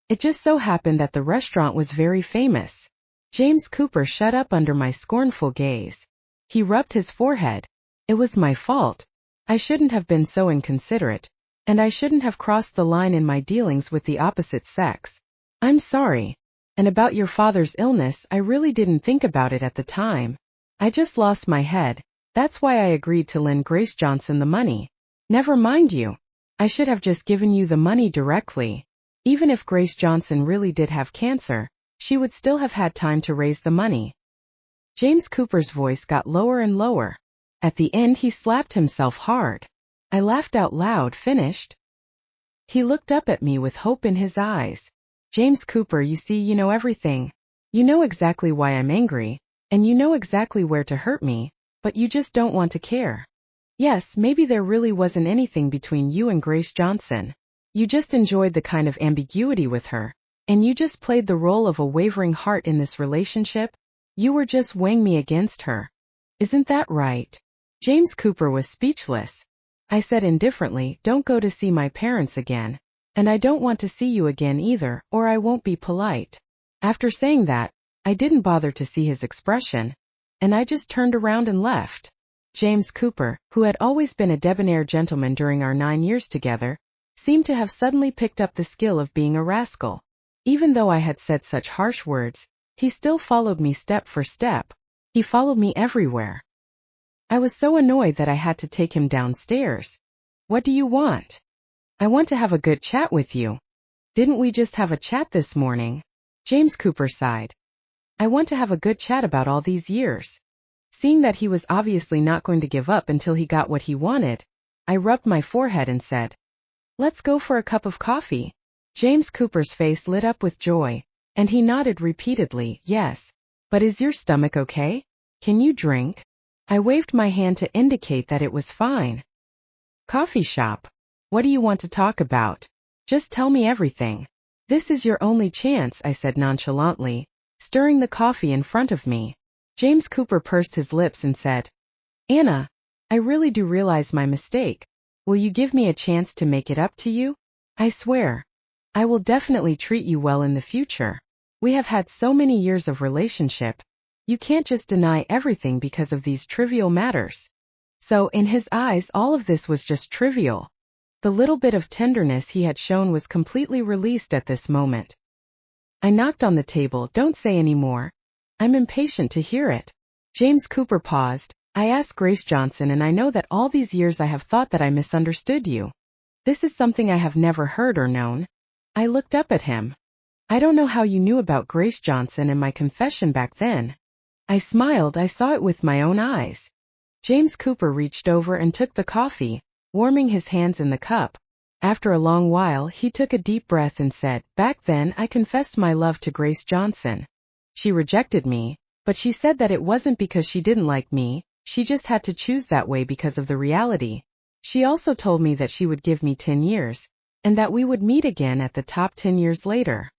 It just so happened that the restaurant was very famous. James Cooper shut up under my scornful gaze. He rubbed his forehead. It was my fault. I shouldn't have been so inconsiderate, and I shouldn't have crossed the line in my dealings with the opposite sex. I'm sorry. And about your father's illness, I really didn't think about it at the time. I just lost my head. That's why I agreed to lend Grace Johnson the money. Never mind you. I should have just given you the money directly. Even if Grace Johnson really did have cancer, she would still have had time to raise the money. James Cooper's voice got lower and lower. At the end he slapped himself hard. I laughed out loud. Finished? He looked up at me with hope in his eyes. James Cooper, you see, you know everything. You know exactly why I'm angry, and you know exactly where to hurt me, but you just don't want to care. Yes, maybe there really wasn't anything between you and Grace Johnson. You just enjoyed the kind of ambiguity with her, and you just played the role of a wavering heart in this relationship. You were just weighing me against her. Isn't that right? James Cooper was speechless. I said indifferently, don't go to see my parents again. And I don't want to see you again either, or I won't be polite. After saying that, I didn't bother to see his expression, and I just turned around and left. James Cooper, who had always been a debonair gentleman during our 9 years together, seemed to have suddenly picked up the skill of being a rascal. Even though I had said such harsh words, he still followed me step for step. He followed me everywhere. I was so annoyed that I had to take him downstairs. What do you want? I want to have a good chat with you. Didn't we just have a chat this morning? James Cooper sighed. I want to have a good chat about all these years. Seeing that he was obviously not going to give up until he got what he wanted, I rubbed my forehead and said, let's go for a cup of coffee. James Cooper's face lit up with joy, and he nodded repeatedly, yes. But is your stomach okay? Can you drink? I waved my hand to indicate that it was fine. Coffee shop. What do you want to talk about? Just tell me everything. This is your only chance, I said nonchalantly, stirring the coffee in front of me. James Cooper pursed his lips and said, Anna, I really do realize my mistake. Will you give me a chance to make it up to you? I swear. I will definitely treat you well in the future. We have had so many years of relationship, You can't just deny everything because of these trivial matters. So in his eyes all of this was just trivial. The little bit of tenderness he had shown was completely released at this moment. I knocked on the table. Don't say any more. I'm impatient to hear it. James Cooper paused. I asked Grace Johnson, and I know that all these years I have thought that I misunderstood you. This is something I have never heard or known. I looked up at him. I don't know how you knew about Grace Johnson and my confession back then. I smiled. I saw it with my own eyes. James Cooper reached over and took the coffee, warming his hands in the cup. After a long while he took a deep breath and said, back then I confessed my love to Grace Johnson. She rejected me, but she said that it wasn't because she didn't like me, she just had to choose that way because of the reality. She also told me that she would give me 10 years, and that we would meet again at the top 10 years later.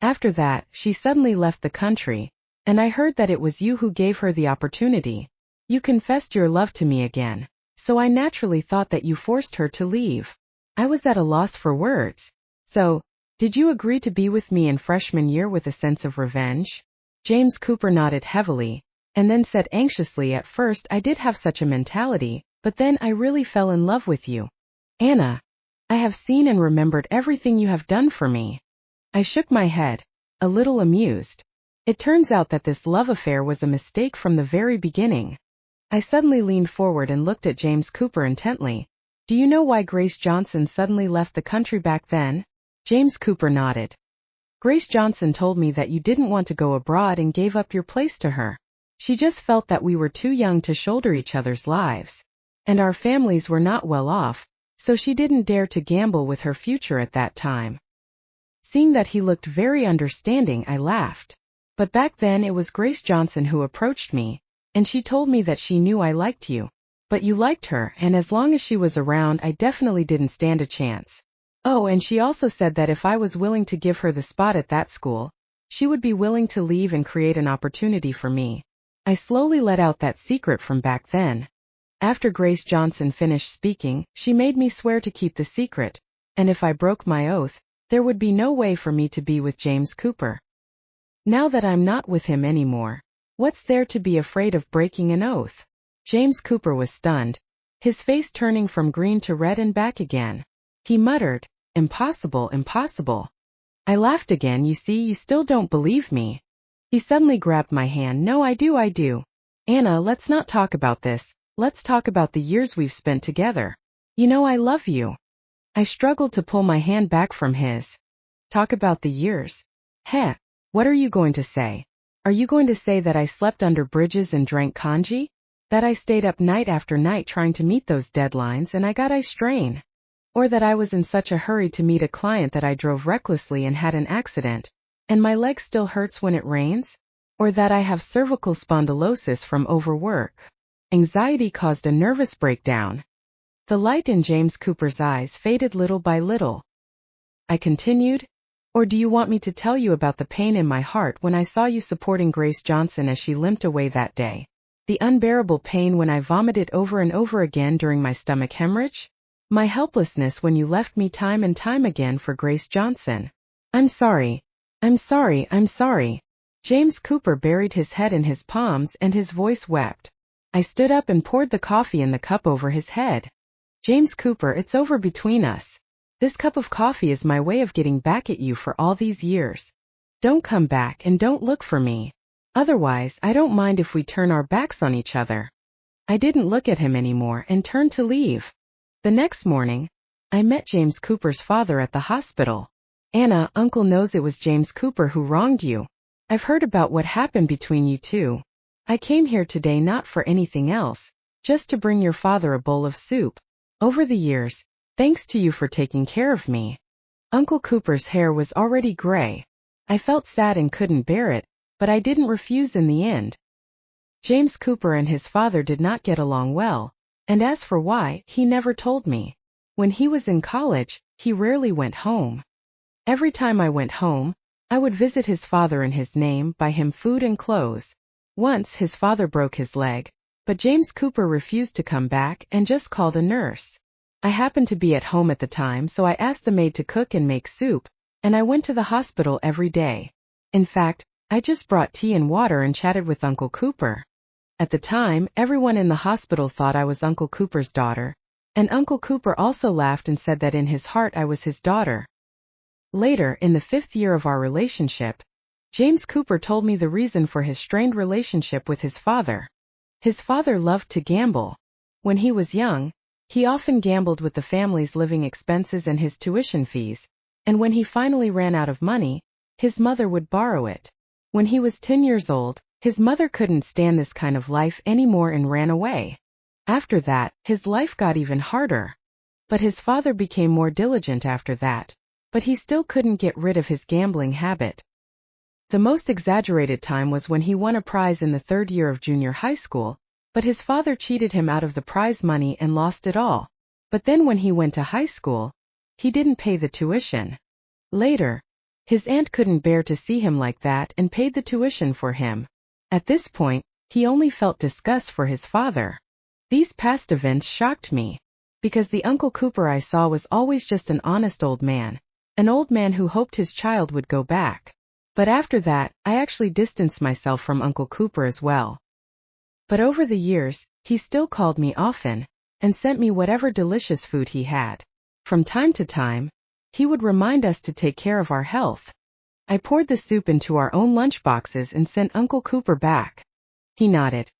After that, she suddenly left the country, and I heard that it was you who gave her the opportunity. You confessed your love to me again, so I naturally thought that you forced her to leave. I was at a loss for words. So, did you agree to be with me in freshman year with a sense of revenge? James Cooper nodded heavily, and then said anxiously, at first I did have such a mentality, but then I really fell in love with you. Anna, I have seen and remembered everything you have done for me. I shook my head, a little amused. It turns out that this love affair was a mistake from the very beginning. I suddenly leaned forward and looked at James Cooper intently. Do you know why Grace Johnson suddenly left the country back then? James Cooper nodded. Grace Johnson told me that you didn't want to go abroad and gave up your place to her. She just felt that we were too young to shoulder each other's lives. And our families were not well off, so she didn't dare to gamble with her future at that time. Seeing that he looked very understanding, I laughed. But back then it was Grace Johnson who approached me, and she told me that she knew I liked you. But you liked her, and as long as she was around I definitely didn't stand a chance. Oh, and she also said that if I was willing to give her the spot at that school, she would be willing to leave and create an opportunity for me. I slowly let out that secret from back then. After Grace Johnson finished speaking, she made me swear to keep the secret, and if I broke my oath, there would be no way for me to be with James Cooper. Now that I'm not with him anymore, what's there to be afraid of breaking an oath? James Cooper was stunned, his face turning from green to red and back again. He muttered, impossible, impossible. I laughed again. You see, you still don't believe me. He suddenly grabbed my hand. No, I do. Anna, let's not talk about this. Let's talk about the years we've spent together. You know I love you. I struggled to pull my hand back from his. Talk about the years? Heh, what are you going to say? Are you going to say that I slept under bridges and drank congee? That I stayed up night after night trying to meet those deadlines and I got eye strain? Or that I was in such a hurry to meet a client that I drove recklessly and had an accident, and my leg still hurts when it rains? Or that I have cervical spondylosis from overwork? Anxiety caused a nervous breakdown. The light in James Cooper's eyes faded little by little. I continued, or do you want me to tell you about the pain in my heart when I saw you supporting Grace Johnson as she limped away that day? The unbearable pain when I vomited over and over again during my stomach hemorrhage? My helplessness when you left me time and time again for Grace Johnson? I'm sorry. James Cooper buried his head in his palms and his voice wept. I stood up and poured the coffee in the cup over his head. James Cooper, it's over between us. This cup of coffee is my way of getting back at you for all these years. Don't come back and don't look for me. Otherwise, I don't mind if we turn our backs on each other. I didn't look at him anymore and turned to leave. The next morning, I met James Cooper's father at the hospital. Anna, Uncle knows it was James Cooper who wronged you. I've heard about what happened between you two. I came here today not for anything else, just to bring your father a bowl of soup. Over the years, thanks to you for taking care of me. Uncle Cooper's hair was already gray. I felt sad and couldn't bear it, but I didn't refuse in the end. James Cooper and his father did not get along well, and as for why, he never told me. When he was in college, he rarely went home. Every time I went home, I would visit his father in his name, buy him food and clothes. Once his father broke his leg, but James Cooper refused to come back and just called a nurse. I happened to be at home at the time, so I asked the maid to cook and make soup, and I went to the hospital every day. In fact, I just brought tea and water and chatted with Uncle Cooper. At the time, everyone in the hospital thought I was Uncle Cooper's daughter, and Uncle Cooper also laughed and said that in his heart I was his daughter. Later, in the 5th year of our relationship, James Cooper told me the reason for his strained relationship with his father. His father loved to gamble. When he was young, he often gambled with the family's living expenses and his tuition fees, and when he finally ran out of money, his mother would borrow it. When he was 10 years old, his mother couldn't stand this kind of life anymore and ran away. After that, his life got even harder. But his father became more diligent after that, but he still couldn't get rid of his gambling habit. The most exaggerated time was when he won a prize in the 3rd year of junior high school, but his father cheated him out of the prize money and lost it all. But then when he went to high school, he didn't pay the tuition. Later, his aunt couldn't bear to see him like that and paid the tuition for him. At this point, he only felt disgust for his father. These past events shocked me, because the Uncle Cooper I saw was always just an honest old man, an old man who hoped his child would go back. But after that, I actually distanced myself from Uncle Cooper as well. But over the years, he still called me often, and sent me whatever delicious food he had. From time to time, he would remind us to take care of our health. I poured the soup into our own lunchboxes and sent Uncle Cooper back. He nodded.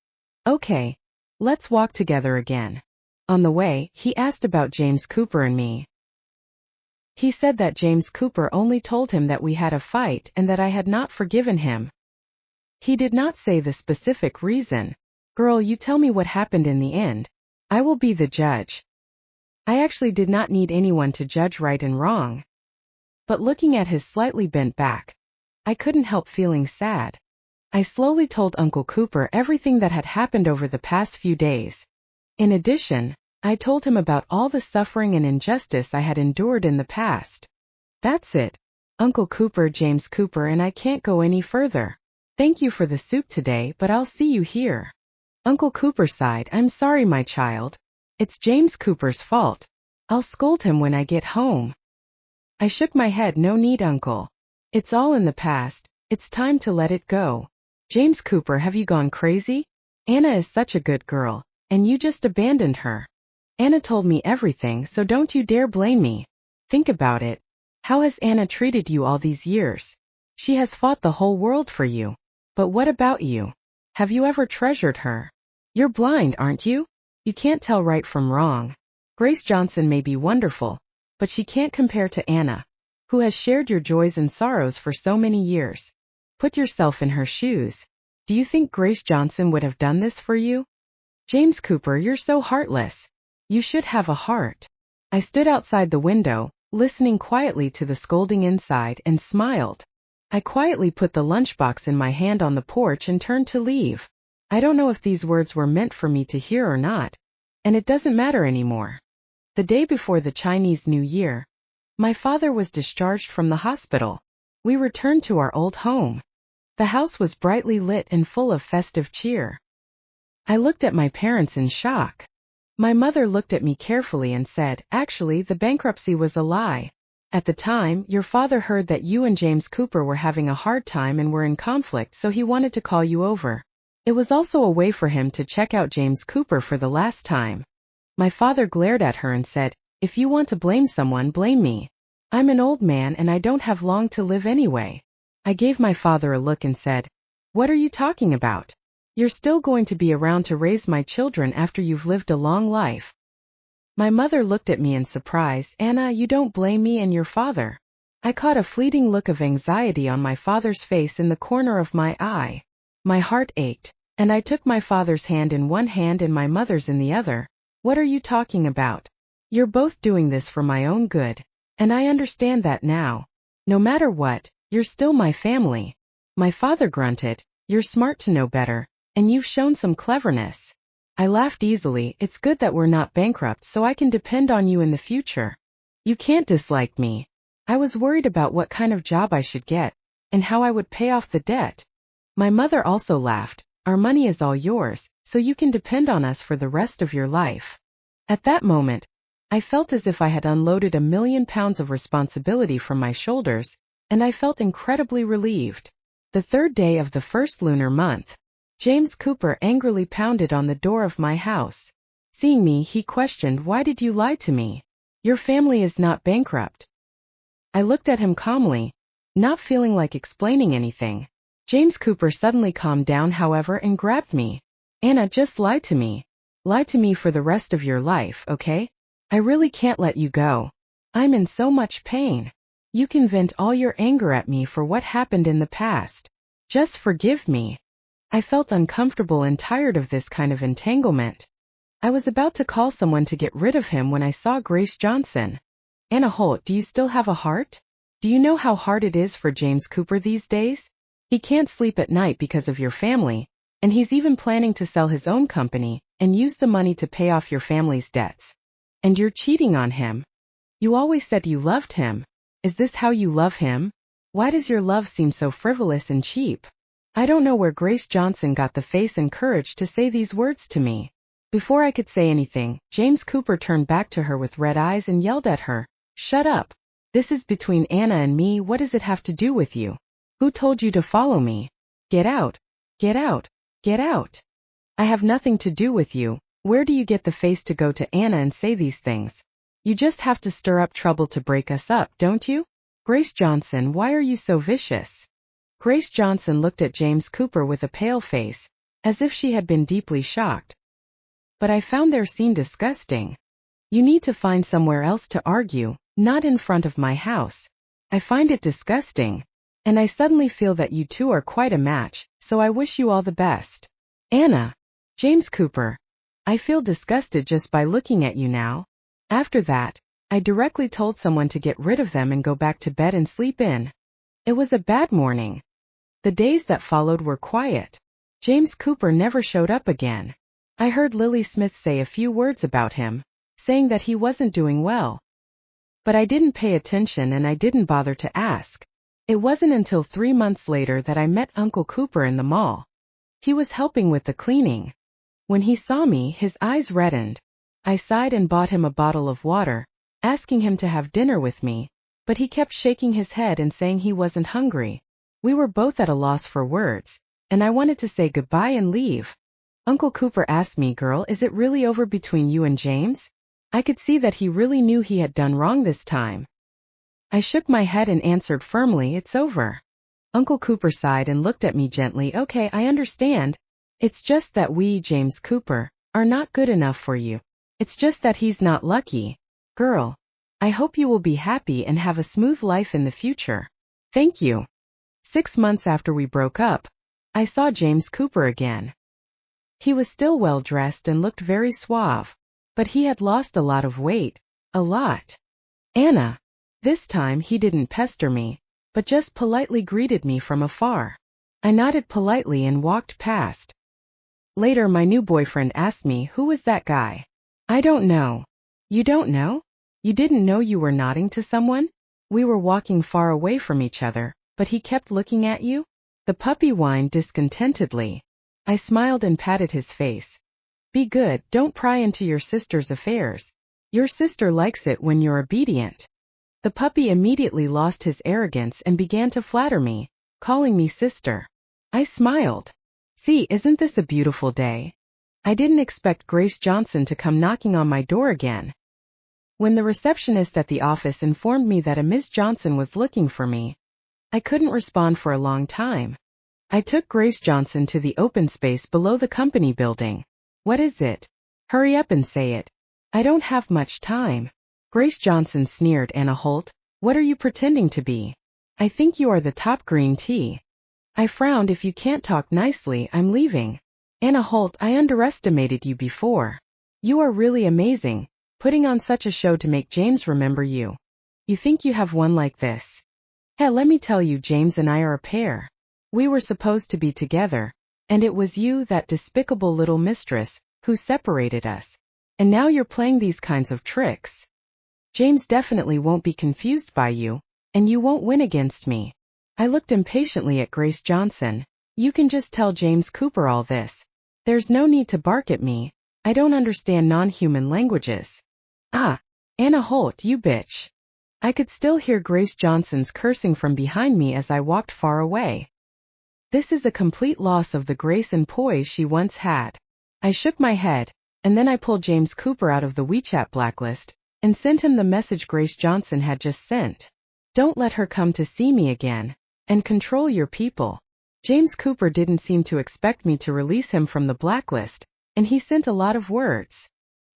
Okay, let's walk together again. On the way, he asked about James Cooper and me. He said that James Cooper only told him that we had a fight and that I had not forgiven him. He did not say the specific reason. Girl, you tell me what happened in the end. I will be the judge. I actually did not need anyone to judge right and wrong. But looking at his slightly bent back, I couldn't help feeling sad. I slowly told Uncle Cooper everything that had happened over the past few days. In addition, I told him about all the suffering and injustice I had endured in the past. That's it, Uncle Cooper, James Cooper, and I can't go any further. Thank you for the soup today, but I'll see you here. Uncle Cooper sighed. I'm sorry, my child. It's James Cooper's fault. I'll scold him when I get home. I shook my head. No need, Uncle. It's all in the past. It's time to let it go. James Cooper, have you gone crazy? Anna is such a good girl, and you just abandoned her. Anna told me everything, so don't you dare blame me. Think about it. How has Anna treated you all these years? She has fought the whole world for you. But what about you? Have you ever treasured her? You're blind, aren't you? You can't tell right from wrong. Grace Johnson may be wonderful, but she can't compare to Anna, who has shared your joys and sorrows for so many years. Put yourself in her shoes. Do you think Grace Johnson would have done this for you? James Cooper, you're so heartless. You should have a heart. I stood outside the window, listening quietly to the scolding inside, and smiled. I quietly put the lunchbox in my hand on the porch and turned to leave. I don't know if these words were meant for me to hear or not, and it doesn't matter anymore. The day before the Chinese New Year, my father was discharged from the hospital. We returned to our old home. The house was brightly lit and full of festive cheer. I looked at my parents in shock. My mother looked at me carefully and said, actually, the bankruptcy was a lie. At the time, your father heard that you and James Cooper were having a hard time and were in conflict, so he wanted to call you over. It was also a way for him to check out James Cooper for the last time. My father glared at her and said, if you want to blame someone, blame me. I'm an old man and I don't have long to live anyway. I gave my father a look and said, what are you talking about? You're still going to be around to raise my children after you've lived a long life. My mother looked at me in surprise. Anna, you don't blame me and your father. I caught a fleeting look of anxiety on my father's face in the corner of my eye. My heart ached, and I took my father's hand in one hand and my mother's in the other. What are you talking about? You're both doing this for my own good, and I understand that now. No matter what, you're still my family. My father grunted, you're smart to know better, and you've shown some cleverness. I laughed easily. It's good that we're not bankrupt so I can depend on you in the future. You can't dislike me. I was worried about what kind of job I should get, and how I would pay off the debt. My mother also laughed. Our money is all yours, so you can depend on us for the rest of your life. At that moment, I felt as if I had unloaded 1,000,000 pounds of responsibility from my shoulders, and I felt incredibly relieved. The third day of the first lunar month, James Cooper angrily pounded on the door of my house. Seeing me, he questioned, "Why did you lie to me? Your family is not bankrupt." I looked at him calmly, not feeling like explaining anything. James Cooper suddenly calmed down, however, and grabbed me. "Anna, just lie to me. Lie to me for the rest of your life, okay? I really can't let you go. I'm in so much pain. You can vent all your anger at me for what happened in the past. Just forgive me." I felt uncomfortable and tired of this kind of entanglement. I was about to call someone to get rid of him when I saw Grace Johnson. "Anna Holt, do you still have a heart? Do you know how hard it is for James Cooper these days? He can't sleep at night because of your family, and he's even planning to sell his own company and use the money to pay off your family's debts. And you're cheating on him. You always said you loved him. Is this how you love him? Why does your love seem so frivolous and cheap?" I don't know where Grace Johnson got the face and courage to say these words to me. Before I could say anything, James Cooper turned back to her with red eyes and yelled at her, "Shut up. This is between Anna and me. What does it have to do with you? Who told you to follow me? Get out. Get out. Get out. I have nothing to do with you. Where do you get the face to go to Anna and say these things? You just have to stir up trouble to break us up, don't you? Grace Johnson, why are you so vicious?" Grace Johnson looked at James Cooper with a pale face, as if she had been deeply shocked. "But I found their scene disgusting. You need to find somewhere else to argue, not in front of my house. I find it disgusting. And I suddenly feel that you two are quite a match, so I wish you all the best." "Anna." "James Cooper. I feel disgusted just by looking at you now." After that, I directly told someone to get rid of them and go back to bed and sleep in. It was a bad morning. The days that followed were quiet. James Cooper never showed up again. I heard Lily Smith say a few words about him, saying that he wasn't doing well. But I didn't pay attention and I didn't bother to ask. It wasn't until 3 months later that I met Uncle Cooper in the mall. He was helping with the cleaning. When he saw me, his eyes reddened. I sighed and bought him a bottle of water, asking him to have dinner with me, but he kept shaking his head and saying he wasn't hungry. We were both at a loss for words, and I wanted to say goodbye and leave. Uncle Cooper asked me, "Girl, is it really over between you and James?" I could see that he really knew he had done wrong this time. I shook my head and answered firmly, "It's over." Uncle Cooper sighed and looked at me gently. "Okay, I understand. It's just that we, James Cooper, are not good enough for you. It's just that he's not lucky. Girl, I hope you will be happy and have a smooth life in the future." "Thank you." 6 months after we broke up, I saw James Cooper again. He was still well dressed and looked very suave, but he had lost a lot of weight. A lot. "Anna." This time he didn't pester me, but just politely greeted me from afar. I nodded politely and walked past. Later my new boyfriend asked me, "Who was that guy?" "I don't know." "You don't know? You didn't know you were nodding to someone? We were walking far away from each other, but he kept looking at you?" The puppy whined discontentedly. I smiled and patted his face. "Be good, don't pry into your sister's affairs. Your sister likes it when you're obedient." The puppy immediately lost his arrogance and began to flatter me, calling me sister. I smiled. "See, isn't this a beautiful day?" I didn't expect Grace Johnson to come knocking on my door again. When the receptionist at the office informed me that a Miss Johnson was looking for me, I couldn't respond for a long time. I took Grace Johnson to the open space below the company building. "What is it? Hurry up and say it. I don't have much time." Grace Johnson sneered. "Anna Holt, what are you pretending to be? I think you are the top green tea." I frowned. "If you can't talk nicely, I'm leaving." "Anna Holt, I underestimated you before. You are really amazing, putting on such a show to make James remember you. You think you have one like this? Hey, let me tell you, James and I are a pair. We were supposed to be together, and it was you, that despicable little mistress, who separated us. And now you're playing these kinds of tricks. James definitely won't be confused by you, and you won't win against me." I looked impatiently at Grace Johnson. "You can just tell James Cooper all this. There's no need to bark at me. I don't understand non-human languages." "Ah, Anna Holt, you bitch." I could still hear Grace Johnson's cursing from behind me as I walked far away. This is a complete loss of the grace and poise she once had. I shook my head, and then I pulled James Cooper out of the WeChat blacklist, and sent him the message Grace Johnson had just sent. Don't let her come to see me again, and control your people. James Cooper didn't seem to expect me to release him from the blacklist, and he sent a lot of words.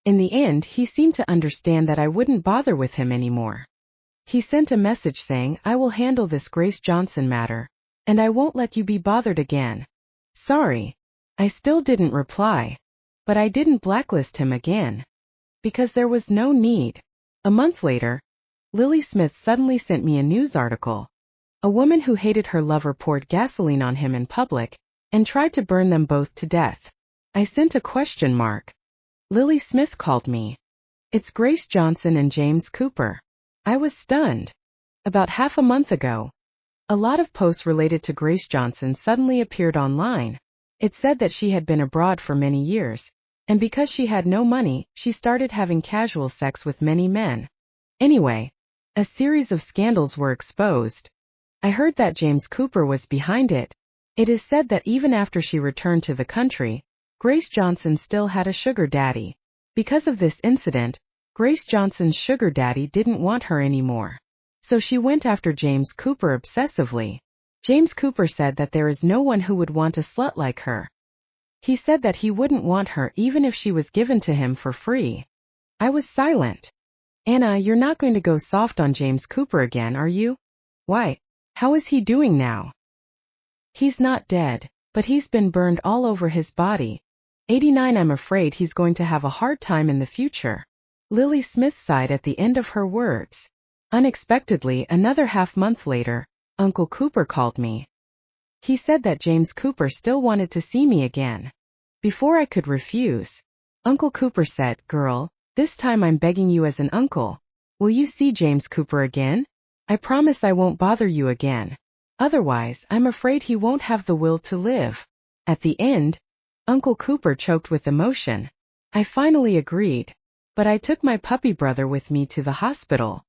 In the end, he seemed to understand that I wouldn't bother with him anymore. He sent a message saying, I will handle this Grace Johnson matter, and I won't let you be bothered again. Sorry. I still didn't reply. But I didn't blacklist him again. Because there was no need. A month later, Lily Smith suddenly sent me a news article. A woman who hated her lover poured gasoline on him in public, and tried to burn them both to death. I sent a question mark. Lily Smith called me. It's Grace Johnson and James Cooper. I was stunned. About half a month ago, a lot of posts related to Grace Johnson suddenly appeared online. It said that she had been abroad for many years, and because she had no money, she started having casual sex with many men. Anyway, a series of scandals were exposed. I heard that James Cooper was behind it. It is said that even after she returned to the country, Grace Johnson still had a sugar daddy. Because of this incident, Grace Johnson's sugar daddy didn't want her anymore. So she went after James Cooper obsessively. James Cooper said that there is no one who would want a slut like her. He said that he wouldn't want her even if she was given to him for free. I was silent. Anna, you're not going to go soft on James Cooper again, are you? Why? How is he doing now? He's not dead, but he's been burned all over his body. 89. I'm afraid he's going to have a hard time in the future. Lily Smith sighed at the end of her words. Unexpectedly, another half-month later, Uncle Cooper called me. He said that James Cooper still wanted to see me again. Before I could refuse, Uncle Cooper said, Girl, this time I'm begging you as an uncle. Will you see James Cooper again? I promise I won't bother you again. Otherwise, I'm afraid he won't have the will to live. At the end, Uncle Cooper choked with emotion. I finally agreed. But I took my puppy brother with me to the hospital.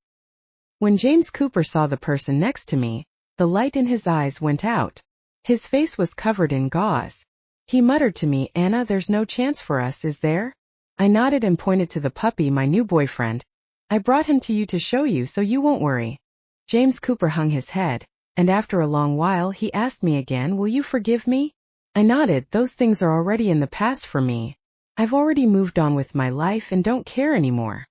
When James Cooper saw the person next to me, the light in his eyes went out. His face was covered in gauze. He muttered to me, Anna, there's no chance for us, is there? I nodded and pointed to the puppy, my new boyfriend. I brought him to you to show you so you won't worry. James Cooper hung his head, and after a long while he asked me again, will you forgive me? I nodded, those things are already in the past for me. I've already moved on with my life and don't care anymore.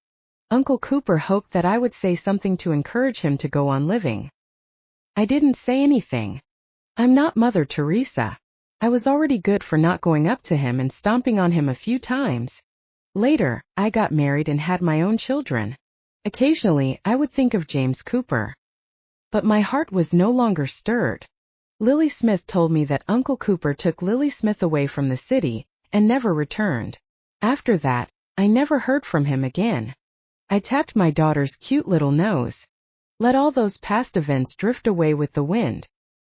Uncle Cooper hoped that I would say something to encourage him to go on living. I didn't say anything. I'm not Mother Teresa. I was already good for not going up to him and stomping on him a few times. Later, I got married and had my own children. Occasionally, I would think of James Cooper. But my heart was no longer stirred. Lily Smith told me that Uncle Cooper took Lily Smith away from the city and never returned. After that, I never heard from him again. I tapped my daughter's cute little nose. Let all those past events drift away with the wind.